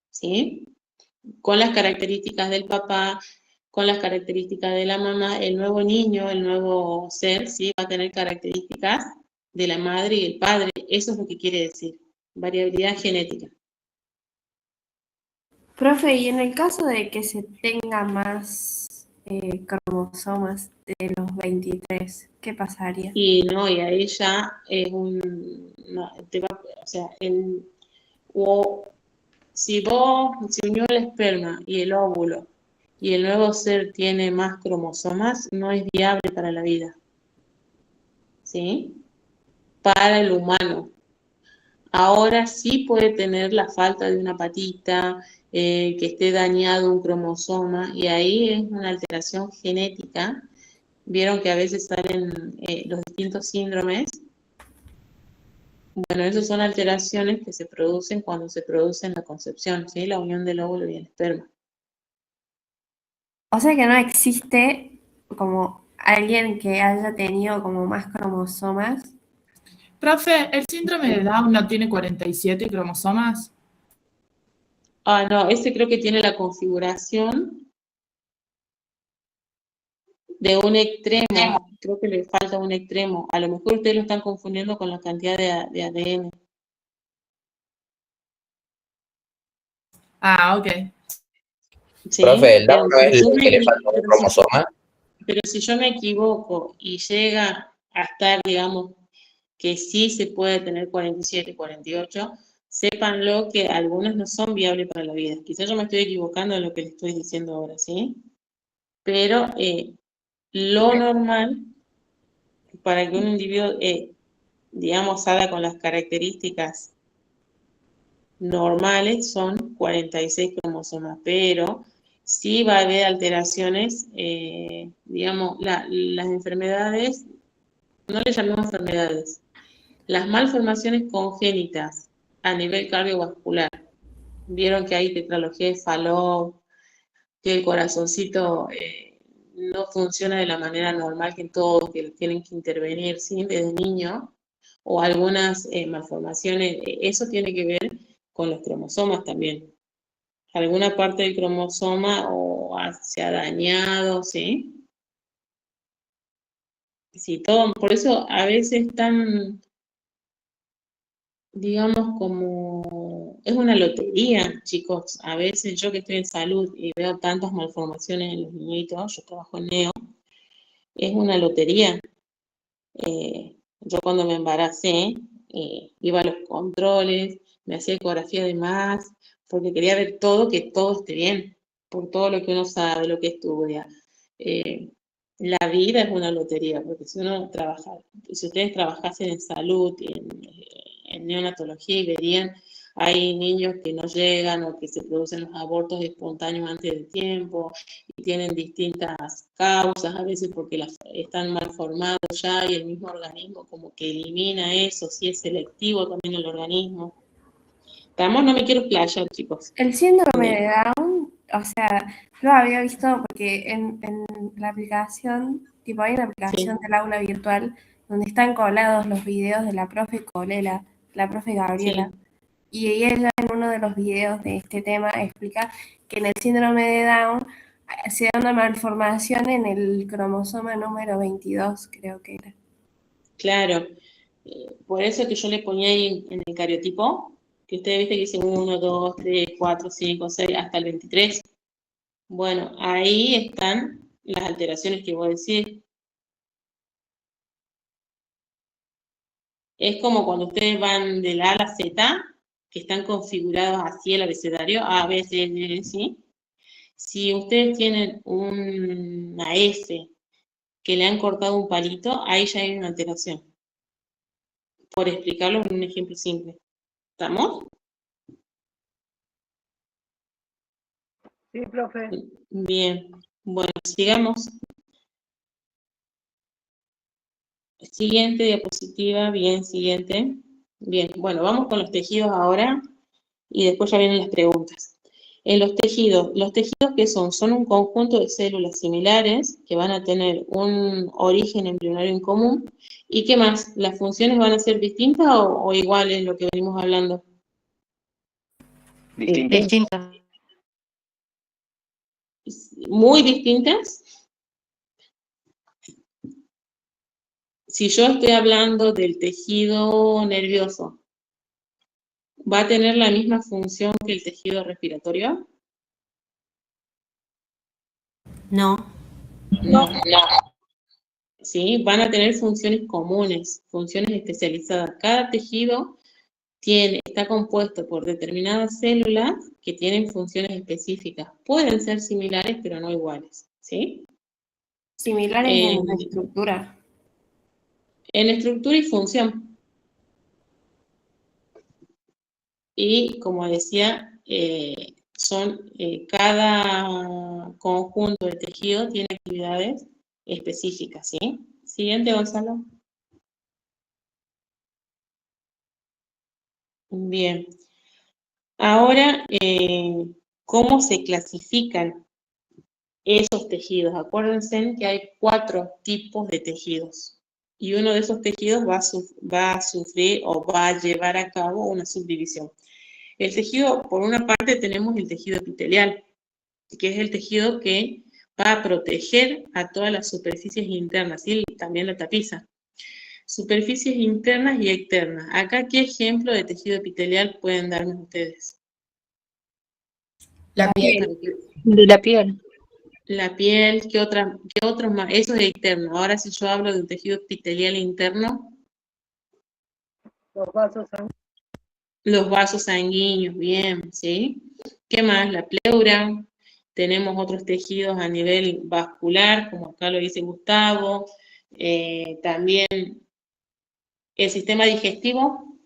¿sí? Con las características del papá, con las características de la mamá, el nuevo niño, el nuevo ser, ¿sí? Va a tener características de la madre y el padre. Eso es lo que quiere decir, variabilidad genética. Profe, y en el caso de que se tenga más cromosomas de los 23, ¿qué pasaría? Y no, y ahí ya es si unió el esperma y el óvulo y el nuevo ser tiene más cromosomas, no es viable para la vida, ¿sí? Para el humano. Ahora sí puede tener la falta de una patita, que esté dañado un cromosoma, y ahí es una alteración genética. Vieron que a veces salen los distintos síndromes. Bueno, esas son alteraciones que se producen cuando se produce la concepción, ¿sí? La unión del óvulo y el esperma. O sea que no existe como alguien que haya tenido como más cromosomas. Profe, ¿el síndrome de Down no tiene 47 cromosomas? Ah, no, ese creo que tiene la configuración de un extremo. Creo que le falta un extremo. A lo mejor ustedes lo están confundiendo con la cantidad de ADN. Ah, ok. Sí, Profe, el Down no es pero el que le falta un cromosoma. Pero si yo me equivoco y llega a estar, digamos, que sí se puede tener 47, 48, sépanlo que algunos no son viables para la vida. Quizás yo me estoy equivocando en lo que les estoy diciendo ahora, ¿sí? Pero lo normal para que un individuo, digamos, salga con las características normales son 46 cromosomas, pero sí va a haber alteraciones, digamos, las enfermedades, no le llamamos enfermedades, las malformaciones congénitas a nivel cardiovascular. Vieron que hay tetralogía de Fallot, que el corazoncito no funciona de la manera normal que todos, que tienen que intervenir, ¿sí? Desde niño, o algunas malformaciones, eso tiene que ver con los cromosomas también. Alguna parte del cromosoma se ha dañado, ¿sí? Sí, todo, por eso a veces tan, digamos, como, es una lotería, chicos. A veces yo que estoy en salud y veo tantas malformaciones en los niñitos, yo trabajo en neo, es una lotería. Yo cuando me embaracé, iba a los controles, me hacía ecografía de más, porque quería ver todo, que todo esté bien, por todo lo que uno sabe, lo que estudia. La vida es una lotería, porque si uno trabaja, si ustedes trabajasen en salud, en neonatología, y verían, hay niños que no llegan o que se producen los abortos espontáneos antes del tiempo y tienen distintas causas, a veces porque están mal formados ya y el mismo organismo como que elimina eso, si es selectivo también el organismo. Estamos, no me quiero explayar, chicos. El síndrome de Down, o sea, lo había visto porque en la aplicación, tipo hay una aplicación del aula virtual donde están colados los videos de la profe Colela, la profe Gabriela. Y ella en uno de los videos de este tema explica que en el síndrome de Down se da una malformación en el cromosoma número 22, creo que era. Claro, por eso que yo le ponía ahí en el cariotipo, que ustedes viste que dice 1, 2, 3, 4, 5, 6, hasta el 23. Bueno, ahí están las alteraciones que voy a decir. Es como cuando ustedes van de la A a la Z, que están configurados así el abecedario, A, B, C, D, ¿sí? Si ustedes tienen una F que le han cortado un palito, ahí ya hay una alteración. Por explicarlo en un ejemplo simple. ¿Estamos? Sí, profe. Bien. Bueno, sigamos. Siguiente diapositiva, bien, siguiente. Bien, bueno, vamos con los tejidos ahora y después ya vienen las preguntas. En los tejidos ¿qué son? Son un conjunto de células similares que van a tener un origen embrionario en común. ¿Y qué más? ¿Las funciones van a ser distintas o iguales, lo que venimos hablando? Distintas. Muy distintas. Si yo estoy hablando del tejido nervioso, ¿va a tener la misma función que el tejido respiratorio? No. No. Sí, van a tener funciones comunes, funciones especializadas. Cada tejido está compuesto por determinadas células que tienen funciones específicas. Pueden ser similares, pero no iguales, ¿sí? Similares en la estructura. En estructura y función. Y como decía, cada conjunto de tejido tiene actividades específicas, ¿sí? Siguiente, Gonzalo. Bien. Ahora, ¿cómo se clasifican esos tejidos? Acuérdense que hay 4 tipos de tejidos. Y uno de esos tejidos va a sufrir o va a llevar a cabo una subdivisión. El tejido, por una parte, tenemos el tejido epitelial, que es el tejido que va a proteger a todas las superficies internas, y también la tapiza. Superficies internas y externas. Acá, ¿qué ejemplo de tejido epitelial pueden darnos ustedes? La piel. De la piel. La piel, ¿qué otros más? Eso es externo. Ahora, si yo hablo de un tejido epitelial interno, Los vasos sanguíneos. los vasos sanguíneos, bien, ¿sí? ¿Qué más? La pleura. Tenemos otros tejidos a nivel vascular, como acá lo dice Gustavo. También el sistema digestivo,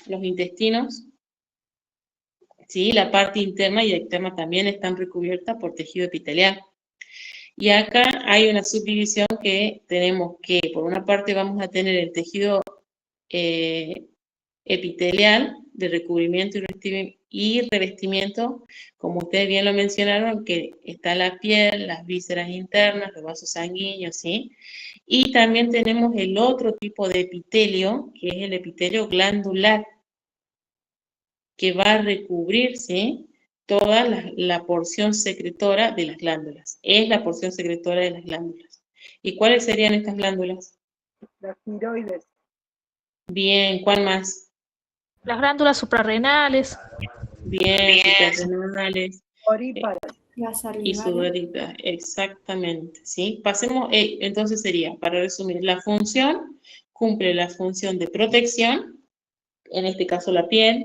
los intestinos. Sí, la parte interna y externa también están recubiertas por tejido epitelial. Y acá hay una subdivisión que tenemos que, por una parte vamos a tener el tejido epitelial, de recubrimiento y revestimiento, como ustedes bien lo mencionaron, que está la piel, las vísceras internas, los vasos sanguíneos, ¿sí? Y también tenemos el otro tipo de epitelio, que es el epitelio glandular, que va a recubrir, ¿sí?, toda la porción secretora de las glándulas. Es la porción secretora de las glándulas. ¿Y cuáles serían estas glándulas? Las tiroides. Bien, ¿cuál más? Las glándulas suprarrenales. Bien, suprarrenales. Oríparas. Las Y sudoríparas, exactamente, ¿sí? Pasemos, entonces sería, para resumir, la función, cumple la función de protección, en este caso la piel,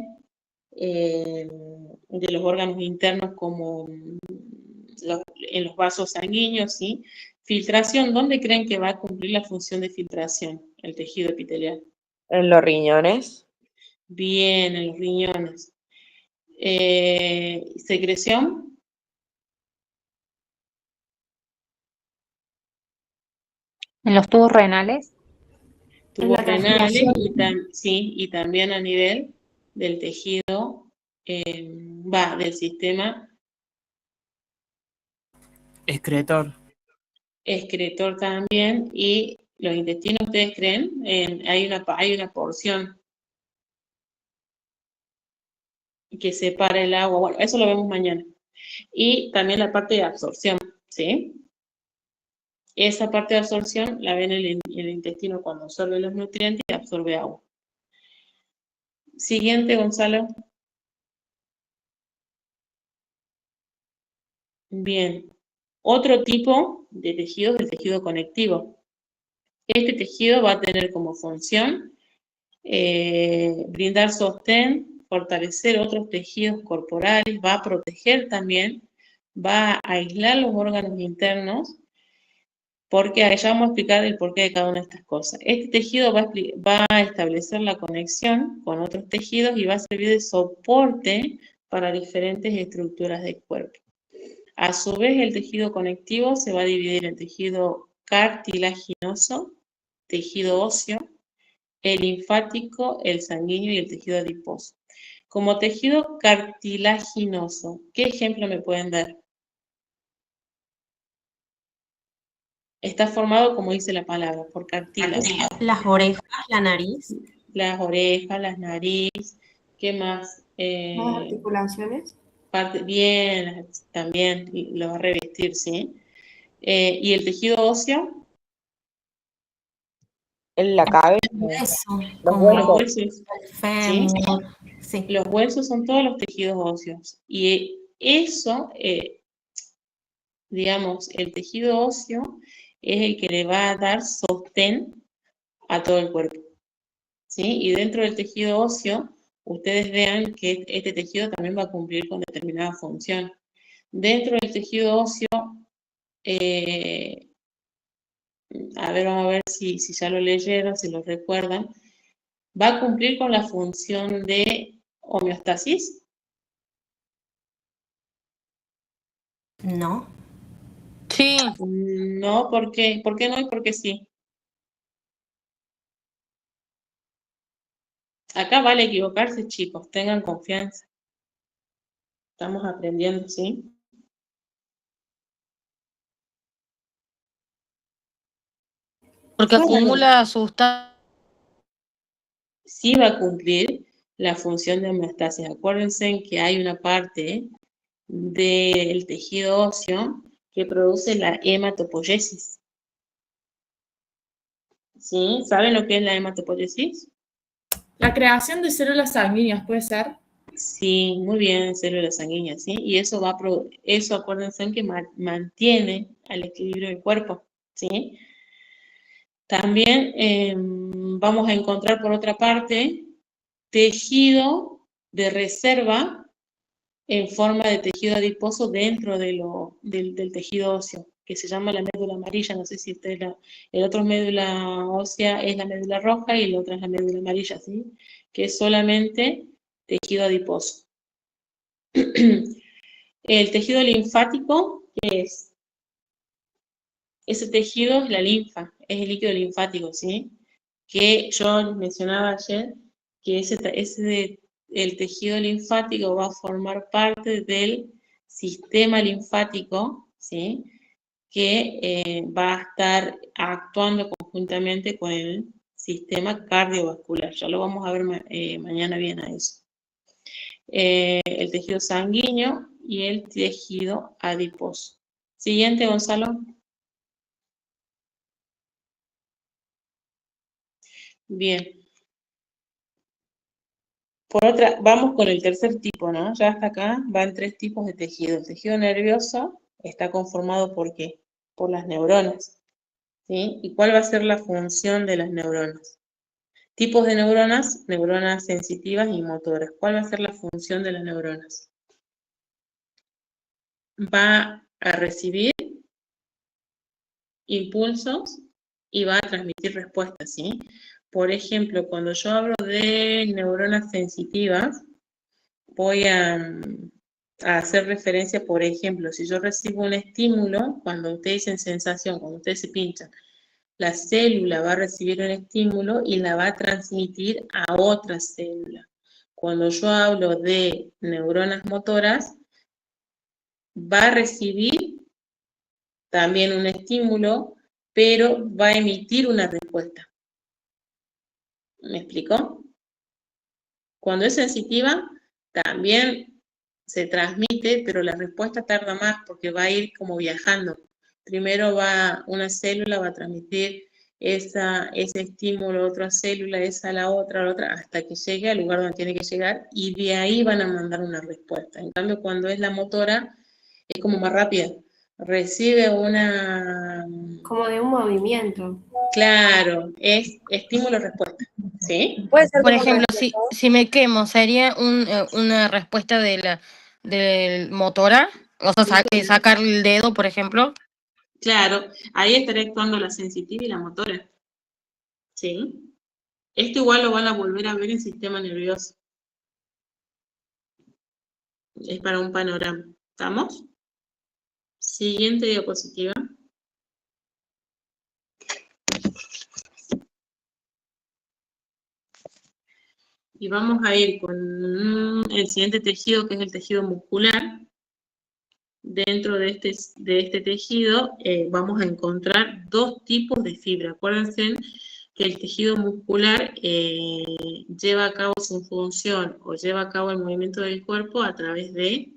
de los órganos internos como en los vasos sanguíneos, ¿sí? Filtración, ¿dónde creen que va a cumplir la función de filtración el tejido epitelial? En los riñones. Bien, en los riñones. Secreción. ¿En los tubos renales? Tubos renales y también a nivel del tejido, del sistema Excretor. excretor también, y los intestinos, ¿ustedes creen? Hay una porción que separa el agua, bueno, eso lo vemos mañana. Y también la parte de absorción, ¿sí? Esa parte de absorción la ven en el intestino cuando absorbe los nutrientes y absorbe agua. Siguiente, Gonzalo. Bien. Otro tipo de tejido es el tejido conectivo. Este tejido va a tener como función brindar sostén, fortalecer otros tejidos corporales, va a proteger también, va a aislar los órganos internos, porque allá vamos a explicar el porqué de cada una de estas cosas. Este tejido va a establecer la conexión con otros tejidos y va a servir de soporte para diferentes estructuras del cuerpo. A su vez, el tejido conectivo se va a dividir en tejido cartilaginoso, tejido óseo, el linfático, el sanguíneo y el tejido adiposo. Como tejido cartilaginoso, ¿qué ejemplo me pueden dar? Está formado, como dice la palabra, por cartílago. Las orejas, la nariz. Las orejas, las nariz, ¿qué más? Las articulaciones. Bien, también lo va a revestir, ¿sí? ¿Y el tejido óseo? En la cabeza. Los huesos. ¿Sí? Sí. Los huesos son todos los tejidos óseos. Y eso, digamos, el tejido óseo es el que le va a dar sostén a todo el cuerpo, ¿sí? Y dentro del tejido óseo, ustedes vean que este tejido también va a cumplir con determinada función. Dentro del tejido óseo, a ver, vamos a ver si ya lo leyeron, si lo recuerdan, va a cumplir con la función de homeostasis. No. Sí. No, ¿por qué? ¿Por qué no y por qué sí? Acá vale equivocarse, chicos, tengan confianza. Estamos aprendiendo, ¿sí? Porque acumula sustancia. Sí va a cumplir la función de homeostasis. Acuérdense en que hay una parte del tejido óseo que produce la hematopoiesis. ¿Sí? ¿Saben lo que es la hematopoiesis? La creación de células sanguíneas, ¿puede ser? Sí, muy bien, células sanguíneas, ¿sí? Y eso eso acuérdense en que mantiene al equilibrio del cuerpo, ¿sí? También vamos a encontrar por otra parte tejido de reserva en forma de tejido adiposo dentro de del tejido óseo, que se llama la médula amarilla. No sé si el otro médula ósea es la médula roja y el otro es la médula amarilla, ¿sí? Que es solamente tejido adiposo. El tejido linfático, ¿qué es? Ese tejido es la linfa, es el líquido linfático, ¿sí? Que yo mencionaba ayer, que ese el tejido linfático va a formar parte del sistema linfático, ¿sí? Que va a estar actuando conjuntamente con el sistema cardiovascular. Ya lo vamos a ver mañana bien a eso. El tejido sanguíneo y el tejido adiposo. Siguiente, Gonzalo. Bien. Por otra, vamos con el tercer tipo, ¿no? Ya hasta acá van 3 tipos de tejido. El tejido nervioso está conformado ¿por qué? Por las neuronas, ¿sí? ¿Y cuál va a ser la función de las neuronas? Tipos de neuronas, neuronas sensitivas y motoras. ¿Cuál va a ser la función de las neuronas? Va a recibir impulsos y va a transmitir respuestas, ¿sí? Por ejemplo, cuando yo hablo de neuronas sensitivas, voy a hacer referencia, por ejemplo, si yo recibo un estímulo, cuando ustedes dicen sensación, cuando ustedes se pinchan, la célula va a recibir un estímulo y la va a transmitir a otra célula. Cuando yo hablo de neuronas motoras, va a recibir también un estímulo, pero va a emitir una respuesta. ¿Me explicó? Cuando es sensitiva, también se transmite, pero la respuesta tarda más porque va a ir como viajando. Primero una célula va a transmitir ese estímulo a otra célula, esa a la otra, hasta que llegue al lugar donde tiene que llegar y de ahí van a mandar una respuesta. En cambio, cuando es la motora, es como más rápida. Recibe una... Como de un movimiento. Claro, es estímulo-respuesta, ¿sí? Puede ser, por ejemplo, si me quemo, ¿sería una respuesta del motora? O sea, sacar el dedo, por ejemplo. Claro, ahí estaría actuando la sensitiva y la motora. ¿Sí? Esto igual lo van a volver a ver en sistema nervioso. Es para un panorama. ¿Estamos? Siguiente diapositiva. Y vamos a ir con el siguiente tejido, que es el tejido muscular. Dentro de este tejido vamos a encontrar 2 tipos de fibra. Acuérdense que el tejido muscular lleva a cabo su función o lleva a cabo el movimiento del cuerpo a través de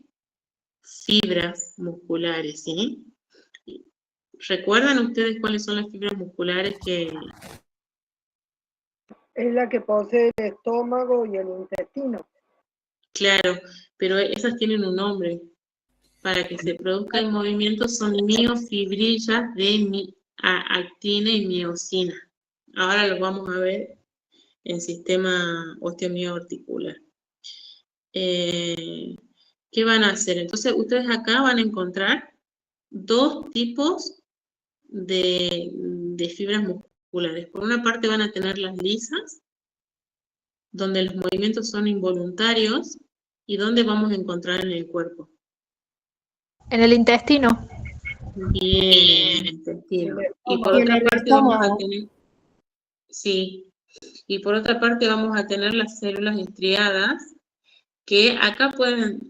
fibras musculares, ¿sí? ¿Recuerdan ustedes cuáles son las fibras musculares que...? Es la que posee el estómago y el intestino. Claro, pero esas tienen un nombre. Para que se produzca el movimiento son miofibrillas de actina y miosina. Ahora lo vamos a ver en sistema osteomioarticular. ¿Qué van a hacer? Entonces, ustedes acá van a encontrar 2 tipos de fibras musculares. Por una parte van a tener las lisas, donde los movimientos son involuntarios, y donde vamos a encontrar en el cuerpo. En el intestino. Bien, en el intestino. Y por otra parte vamos a tener... Sí. Y por otra parte vamos a tener las células estriadas, que acá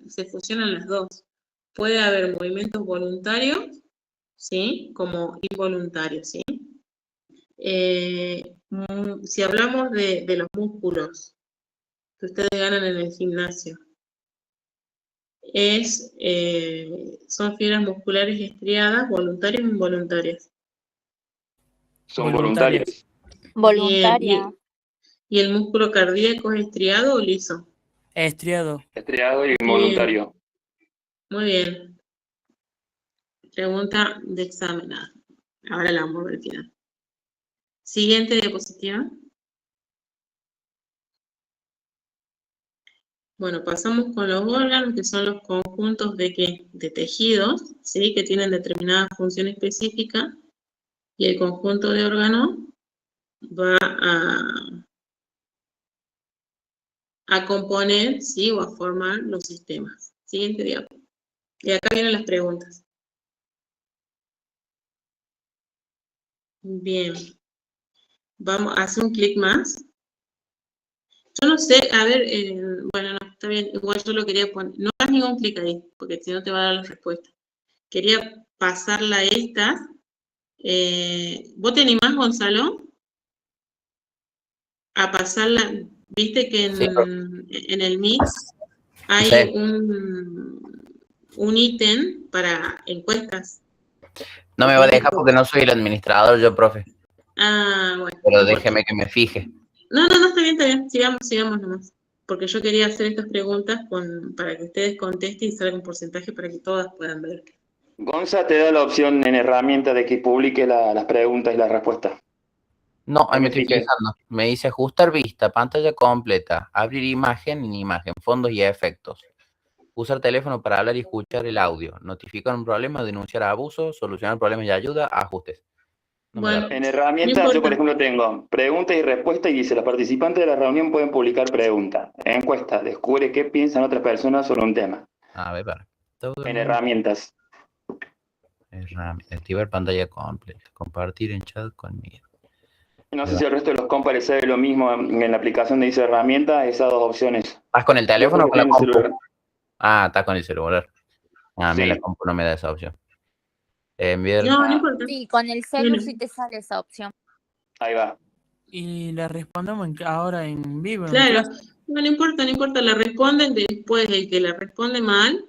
se fusionan las 2. Puede haber movimientos voluntarios, ¿sí? Como involuntarios, ¿sí? Si hablamos de los músculos que ustedes ganan en el gimnasio, son fibras musculares estriadas, voluntarias o involuntarias. Son voluntarias. Voluntaria. ¿Y el músculo cardíaco es estriado o liso? Estriado. Estriado y involuntario. Muy bien. Pregunta de examen. Ahora la vamos a ver al final. Siguiente diapositiva. Bueno, pasamos con los órganos, que son los conjuntos de tejidos, ¿sí? Que tienen determinada función específica, y el conjunto de órganos va a componer, ¿sí? O a formar los sistemas. Siguiente diapositiva. Y acá vienen las preguntas. Bien. Vamos a hacer un clic más. Yo no sé, a ver, bueno, no, está bien, igual yo lo quería poner, no hagas ningún clic ahí, porque si no te va a dar la respuesta. Quería pasarla a esta. ¿Vos te animás, Gonzalo? A pasarla, viste que en el Mix hay Sí. un ítem para encuestas. No me va a dejar porque no soy el administrador yo, profe. Ah, bueno. Pero déjeme que me fije. No, está bien, sigamos nomás. Porque yo quería hacer estas preguntas para que ustedes contesten y salga un porcentaje para que todas puedan ver. Gonza te da la opción en herramienta de que publique las preguntas y las respuestas. No, ahí me estoy fijé. fijando. Me dice ajustar vista, pantalla completa, abrir imagen en imagen, fondos y efectos. Usar teléfono para hablar y escuchar el audio. Notificar un problema, denunciar abuso, solucionar problemas y ayuda, ajustes. No me da- En herramientas yo, por ejemplo, tengo preguntas y respuestas y dice, los participantes de la reunión pueden publicar preguntas. Encuesta, descubre qué piensan otras personas sobre un tema. A ver, para. En herramientas. Activar pantalla completa. Compartir en chat conmigo. No sé si el resto de los compas les sabe lo mismo en la aplicación de dice herramientas, esas dos opciones. ¿Estás con el teléfono o con la Tengo compu? celular. Ah, estás con el celular. A mí Sí. la compu no me da esa opción. Enviar. No importa. Sí, con el celu sí te sale esa opción. Ahí va. Y le respondemos ahora en vivo. en Claro, clase. no importa, la responden, después el que la responde mal,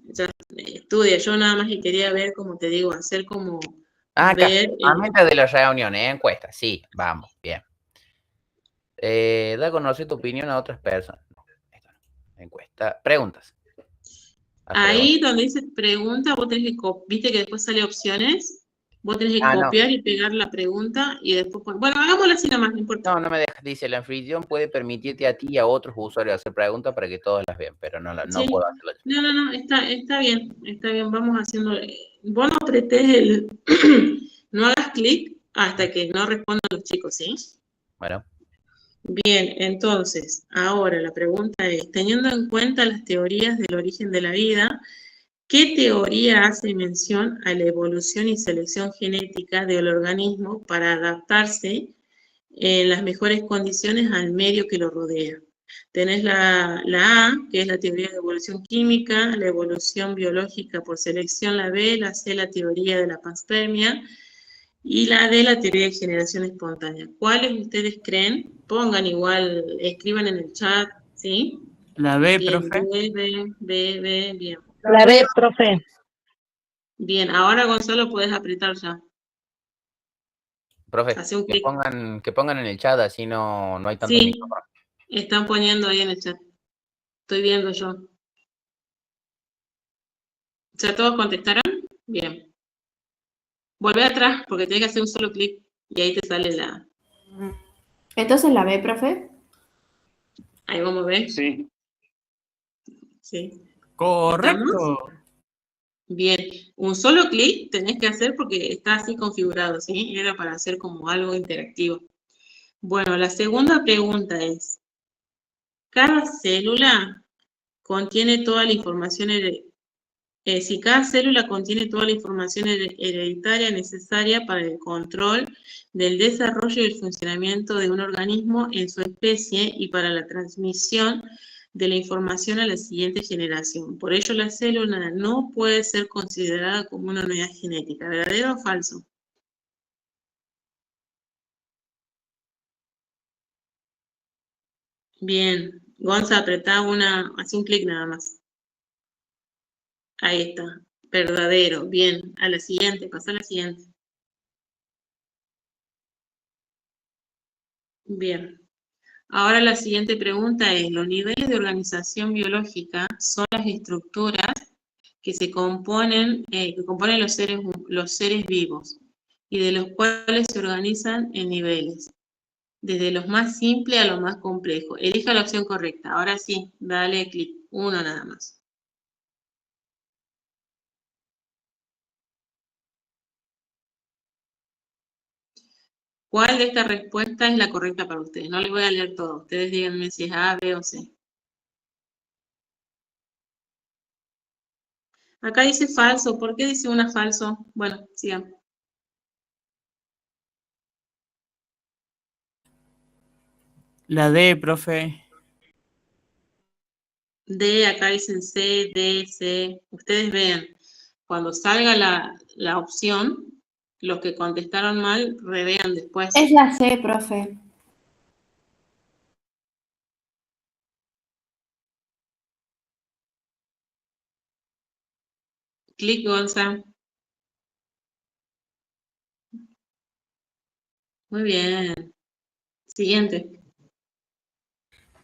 ya estudia. Yo nada más que quería ver, como te digo, hacer como Ah, acá. ver. Herramienta de las reuniones, encuesta. Sí, vamos, bien. Da a conocer tu opinión a otras personas. No, esto no. Encuesta. Preguntas. Ahí donde dice pregunta, vos tenés que viste que después sale opciones, vos tenés que Ah, no. copiar y pegar la pregunta y después bueno, hagámosla así nomás, no importa. No, no me deja. Dice, la anfitrión puede permitirte a ti y a otros usuarios hacer preguntas para que todos las vean, pero no Sí. puedo hacerlo yo. No, está bien, vamos haciendo. Vos no apretés no hagas clic hasta que no respondan los chicos, ¿sí? Bueno. Bien, entonces, ahora la pregunta es, teniendo en cuenta las teorías del origen de la vida, ¿qué teoría hace mención a la evolución y selección genética del organismo para adaptarse en las mejores condiciones al medio que lo rodea? Tenés la A, que es la teoría de evolución química, la evolución biológica por selección, la B, la C, la teoría de la panspermia, y la D, la teoría de generación espontánea. ¿Cuáles ustedes creen? Pongan igual, escriban en el chat, ¿sí? La B, Bien, profe. B, bien. La B, profe. Bien, ahora Gonzalo puedes apretar ya. Profe, Hace un que clic. pongan en el chat, así no hay tanto Sí, micrófono. están poniendo ahí en el chat. Estoy viendo yo. ¿Ya todos contestaron? Bien. Volvé atrás porque tenés que hacer un solo clic y ahí te sale la... Entonces la B, profe. Ahí vamos a ver. Sí. Sí. Correcto. ¿Estamos? Bien. Un solo clic tenés que hacer porque está así configurado, ¿sí? Era para hacer como algo interactivo. Bueno, la segunda pregunta es, ¿cada célula contiene toda la información si cada célula contiene toda la información hereditaria necesaria para el control del desarrollo y el funcionamiento de un organismo en su especie y para la transmisión de la información a la siguiente generación? Por ello, la célula no puede ser considerada como una unidad genética. ¿Verdadero o falso? Bien. Gonza, apretá hace un clic nada más. Ahí está. Verdadero. Bien. A la siguiente. Pasa a la siguiente. Bien. Ahora la siguiente pregunta es, los niveles de organización biológica son las estructuras que componen los seres vivos y de los cuales se organizan en niveles, desde los más simples a los más complejos. Elija la opción correcta. Ahora sí, dale clic. Uno nada más. ¿Cuál de estas respuestas es la correcta para ustedes? No les voy a leer todo. Ustedes díganme si es A, B o C. Acá dice falso. ¿Por qué dice una falso? Bueno, sigamos. La D, profe. D, acá dicen C, D, C. Ustedes vean, cuando salga la opción, los que contestaron mal, revean después. Es la C, profe. Clic, Gonza. Muy bien. Siguiente.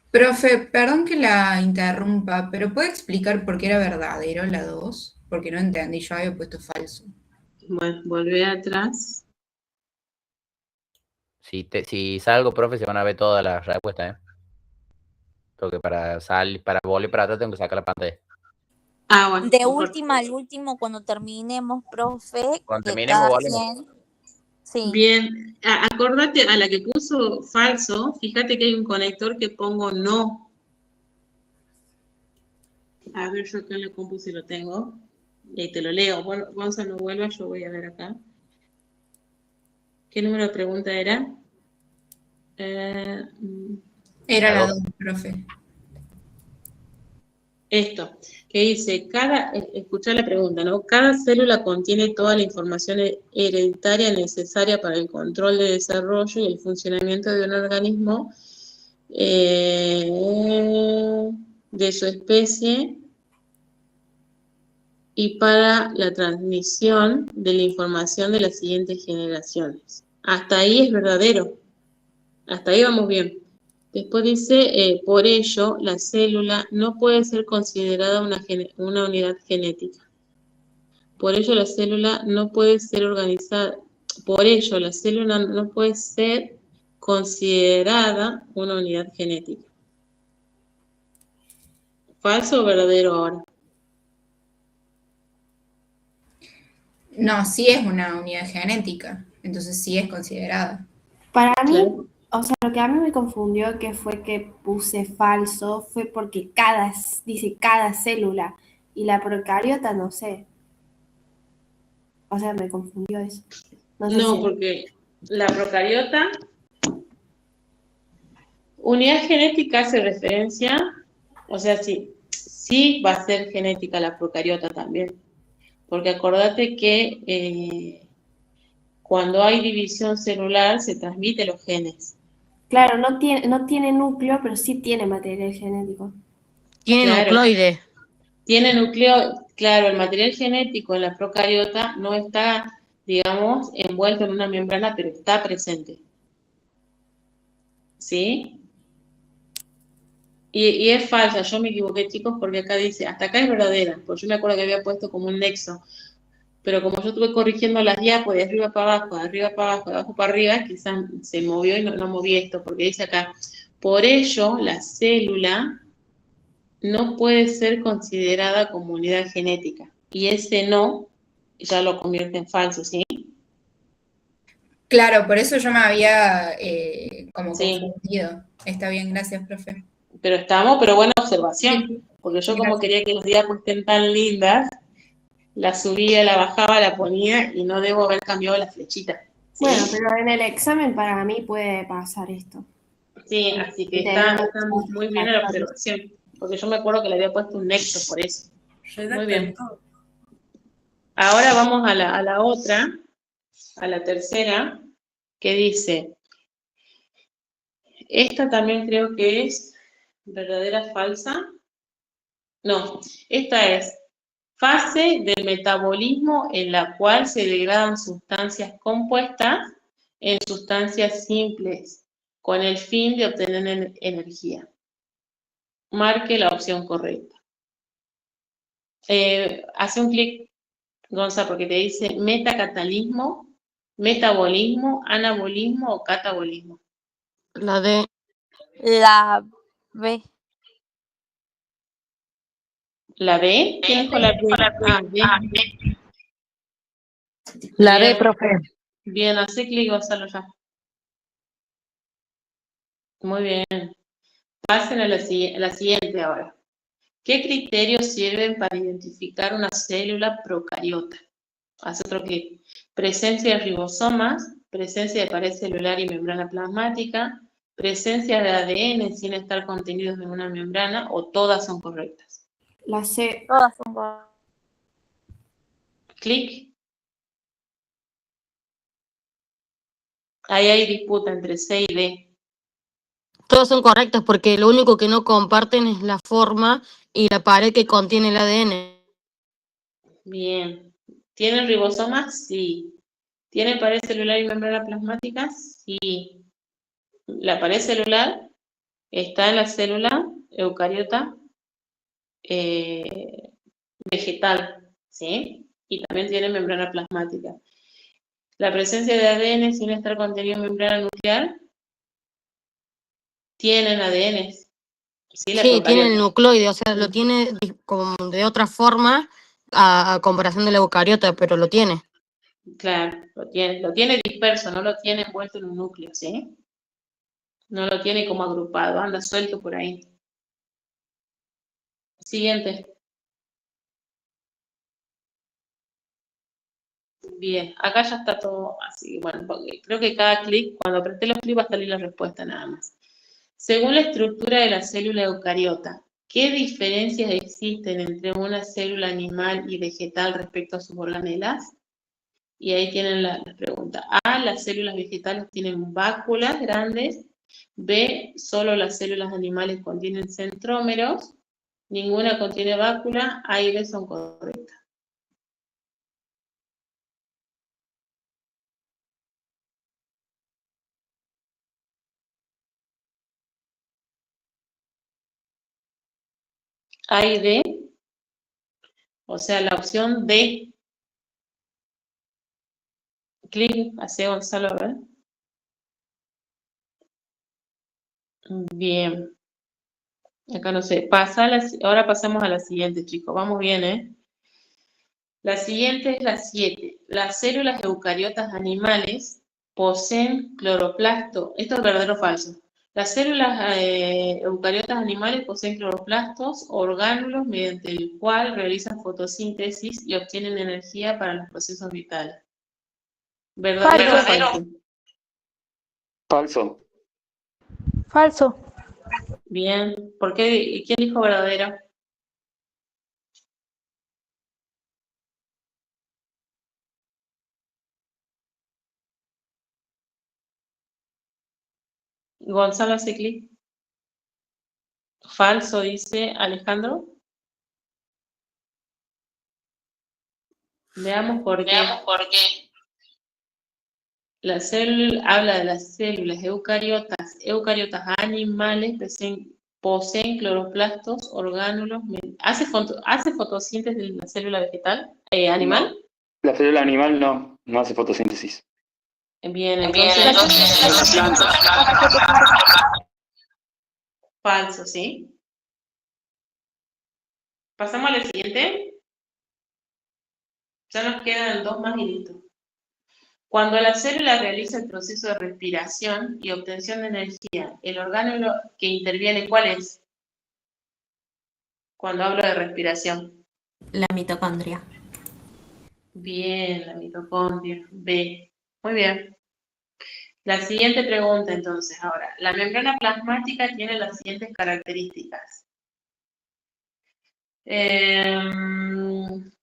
Profe, perdón que la interrumpa, pero ¿puede explicar por qué era verdadero la 2? Porque no entendí, yo había puesto falso. Bueno, volvé atrás. Si salgo, profe, se van a ver todas las respuestas, ¿eh? Porque para volver para atrás tengo que sacar la pantalla. Ah, bueno. De última al último, cuando terminemos, profe, Cuando que terminemos, cada volvemos. 100. Sí. Bien, acordate a la que puso falso, fíjate que hay un conector que pongo no. A ver, yo acá en la compu si lo tengo. Y te lo leo. Bueno, Gonzalo, no vuelva, yo voy a ver acá. ¿Qué número de pregunta era? Era la 2, profe. Esto, que dice, escuchá la pregunta, ¿no? Cada célula contiene toda la información hereditaria necesaria para el control de desarrollo y el funcionamiento de un organismo de su especie y para la transmisión de la información de las siguientes generaciones. Hasta ahí es verdadero. Hasta ahí vamos bien. Después dice, por ello, la célula no puede ser considerada una unidad genética. Por ello, la célula no puede ser organizada. Por ello, la célula no puede ser considerada una unidad genética. ¿Falso o verdadero ahora? No, sí es una unidad genética, entonces sí es considerada. Para mí, Claro. o sea, lo que a mí me confundió que fue que puse falso fue porque dice cada célula y la procariota no sé. O sea, me confundió eso. No sé No, si- porque la procariota, unidad genética hace referencia, o sea, sí va a ser genética la procariota también. Porque acordate que cuando hay división celular se transmiten los genes. Claro, no tiene núcleo, pero sí tiene material genético. Tiene Claro. nucleoide. Tiene núcleo, claro, el material genético en la procariota no está, digamos, envuelto en una membrana, pero está presente. ¿Sí? Y es falsa, yo me equivoqué, chicos, porque acá dice, hasta acá es verdadera, porque yo me acuerdo que había puesto como un nexo, pero como yo estuve corrigiendo las diapos de arriba para abajo, de arriba para abajo, de abajo para arriba, quizás se movió y no moví esto, porque dice acá, por ello la célula no puede ser considerada como unidad genética, y ese no ya lo convierte en falso, ¿sí? Claro, por eso yo me había como Sí. confundido. Está bien, gracias, profe. Pero buena observación, porque yo como Gracias. quería que las diapos estén tan lindas, la subía, la bajaba, la ponía y no debo haber cambiado la flechita. ¿Sí? Bueno, pero en el examen para mí puede pasar esto. Sí, así que está muy bien la observación, porque yo me acuerdo que le había puesto un nexo por eso. Muy bien. Ahora vamos a la otra, a la tercera, que dice, esta también creo que es verdadera, falsa. No, esta es fase del metabolismo en la cual se degradan sustancias compuestas en sustancias simples con el fin de obtener energía. Marque la opción correcta. Hace un clic, Gonza, porque te dice metacatalismo, metabolismo, anabolismo o catabolismo. La D. La B. ¿La B? ¿Quién dijo la B? Ah, B. La Bien. D, profe. Bien, hace clic, Gonzalo, ya. Muy bien. Pasen a la siguiente ahora. ¿Qué criterios sirven para identificar una célula procariota? Haz otro clic. Presencia de ribosomas, presencia de pared celular y membrana plasmática, presencia de ADN sin estar contenidos en una membrana, o todas son correctas. La C. Todas son correctas. Clic. Ahí hay disputa entre C y D. Todas son correctas porque lo único que no comparten es la forma y la pared que contiene el ADN. Bien. ¿Tienen ribosomas? Sí. ¿Tiene pared celular y membrana plasmática? Sí. La pared celular está en la célula eucariota vegetal, ¿sí? Y también tiene membrana plasmática. La presencia de ADN sin estar contenido en membrana nuclear, tienen ADN. Sí, Sí, tiene el nucleoide, o sea, lo tiene como de otra forma a comparación de la eucariota, pero lo tiene. Claro, lo tiene disperso, no lo tiene envuelto en un núcleo, ¿sí? No lo tiene como agrupado, anda suelto por ahí. Siguiente. Bien, acá ya está todo así. Bueno, porque creo que cada clic, cuando apreté los clics va a salir la respuesta nada más. Según la estructura de la célula eucariota, ¿qué diferencias existen entre una célula animal y vegetal respecto a sus organelas? Y ahí tienen la pregunta. A, las células vegetales tienen báculas grandes. B, solo las células animales contienen centrómeros. Ninguna contiene bácula. A y B son correctas. A y D, o sea, la opción D. Clic, hacia Gonzalo, a ver. Bien. Acá no sé. Ahora pasamos a la siguiente, chicos. Vamos bien, ¿eh? La siguiente es la 7. Las células eucariotas animales poseen cloroplasto. ¿Esto es verdadero o falso? Las células eucariotas animales poseen cloroplastos, orgánulos, mediante el cual realizan fotosíntesis y obtienen energía para los procesos vitales. ¿Verdadero o falso? Falso. Falso. Bien. ¿Por qué? ¿Quién dijo verdadero? Gonzalo hace clic. Falso, dice Alejandro. Veamos por qué. Habla de las células eucariotas animales, poseen cloroplastos, orgánulos. ¿Hace fotosíntesis de la célula vegetal? ¿Animal? No. La célula animal no hace fotosíntesis. Bien, entonces. Falso, ¿sí? Pasamos a la siguiente. Ya nos quedan 2 más y listo. Cuando la célula realiza el proceso de respiración y obtención de energía, el orgánulo que interviene, ¿cuál es? Cuando hablo de respiración. La mitocondria. Bien, la mitocondria. B. Muy bien. La siguiente pregunta, entonces, ahora. La membrana plasmática tiene las siguientes características.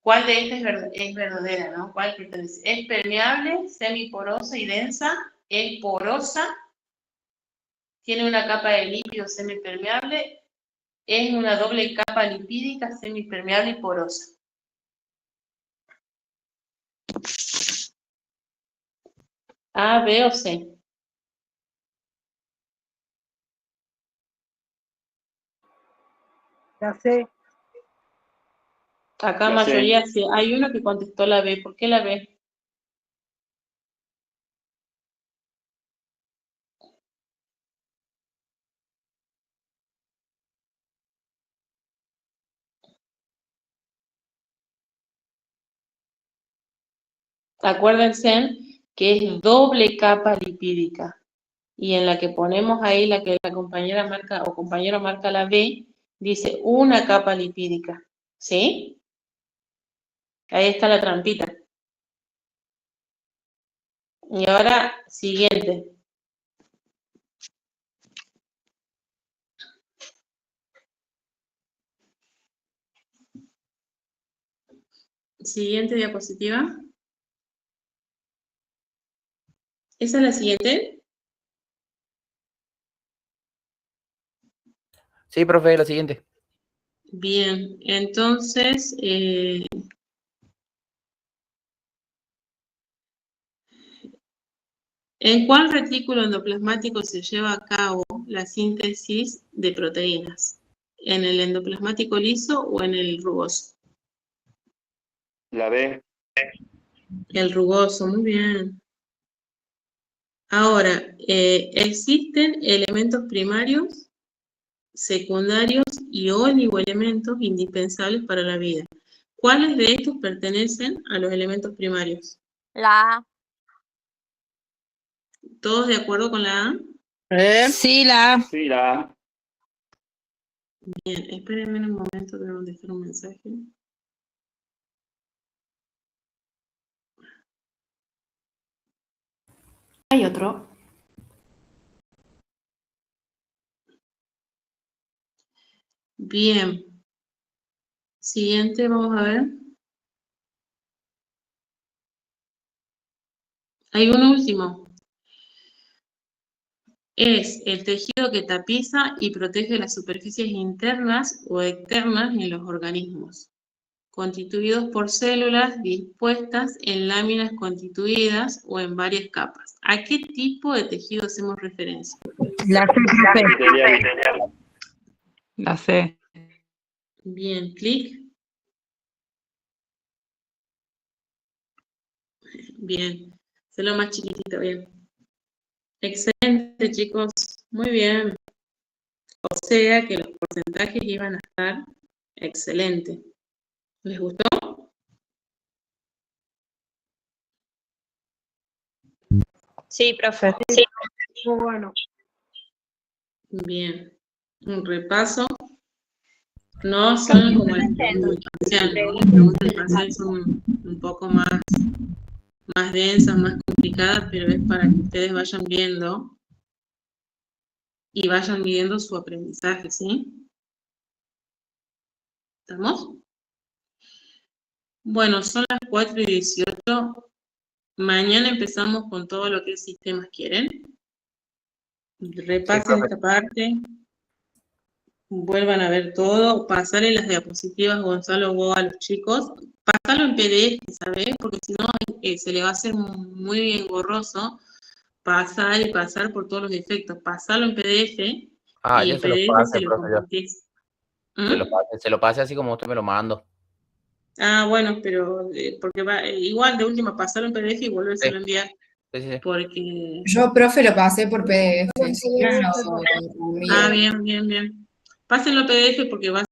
¿Cuál de estas es verdadera, no? ¿Cuál pertenece? ¿Es permeable, semiporosa y densa? ¿Es porosa? ¿Tiene una capa de lípido semipermeable? ¿Es una doble capa lipídica semipermeable y porosa? A, B o C. La C. Acá La C. mayoría sí. Hay uno que contestó la B. ¿Por qué la B? Acuérdense que es doble capa lipídica. Y en la que ponemos ahí, la que la compañera marca o compañero marca la B, dice una capa lipídica. ¿Sí? Ahí está la trampita. Y ahora, siguiente. Siguiente diapositiva. ¿Esa es la siguiente? Sí, profe, la siguiente. Bien, entonces, ¿en cuál retículo endoplasmático se lleva a cabo la síntesis de proteínas? ¿En el endoplasmático liso o en el rugoso? La B. El rugoso, muy bien. Ahora, existen elementos primarios, secundarios y oligoelementos indispensables para la vida. ¿Cuáles de estos pertenecen a los elementos primarios? La A. ¿Todos de acuerdo con la A? Sí, la A. Sí, la A. Bien, espérenme un momento, tengo que dejar un mensaje. Hay otro. Bien. Siguiente, vamos a ver. Hay un último. Es el tejido que tapiza y protege las superficies internas o externas en los organismos, constituidos por células dispuestas en láminas constituidas o en varias capas. ¿A qué tipo de tejido hacemos referencia? La C, profe. La C. Bien, clic. Bien, hacerlo más chiquitito, bien. Excelente, chicos. Muy bien. O sea que los porcentajes iban a estar excelentes. ¿Les gustó? Sí, profe. Sí. Muy bueno. Bien. Un repaso. No son como las preguntas parciales, ¿no? Las preguntas parciales son un poco más densas, más complicadas, pero es para que ustedes vayan viendo y vayan midiendo su aprendizaje, ¿sí? ¿Estamos? Bueno, son las 4:18. Mañana empezamos con todo lo que es sistemas. ¿Quieren? Repasen esta parte. Vuelvan a ver todo. Pasarle las diapositivas, Gonzalo, vos a los chicos. Pasarlo en PDF, ¿sabes? Porque si no, se le va a hacer muy engorroso pasar y pasar por todos los efectos. Pasarlo en PDF Ah, y yo en se lo PDF pasé, se lo profe, yo. compartís. Se lo pasé así como usted me lo mandó. Ah, bueno, pero porque va, igual de última pasarlo en PDF y volvérselo a enviar. Sí, sí. Porque... Yo, profe, lo pasé por PDF. Sí, Ah, bien. Pásenlo PDF porque va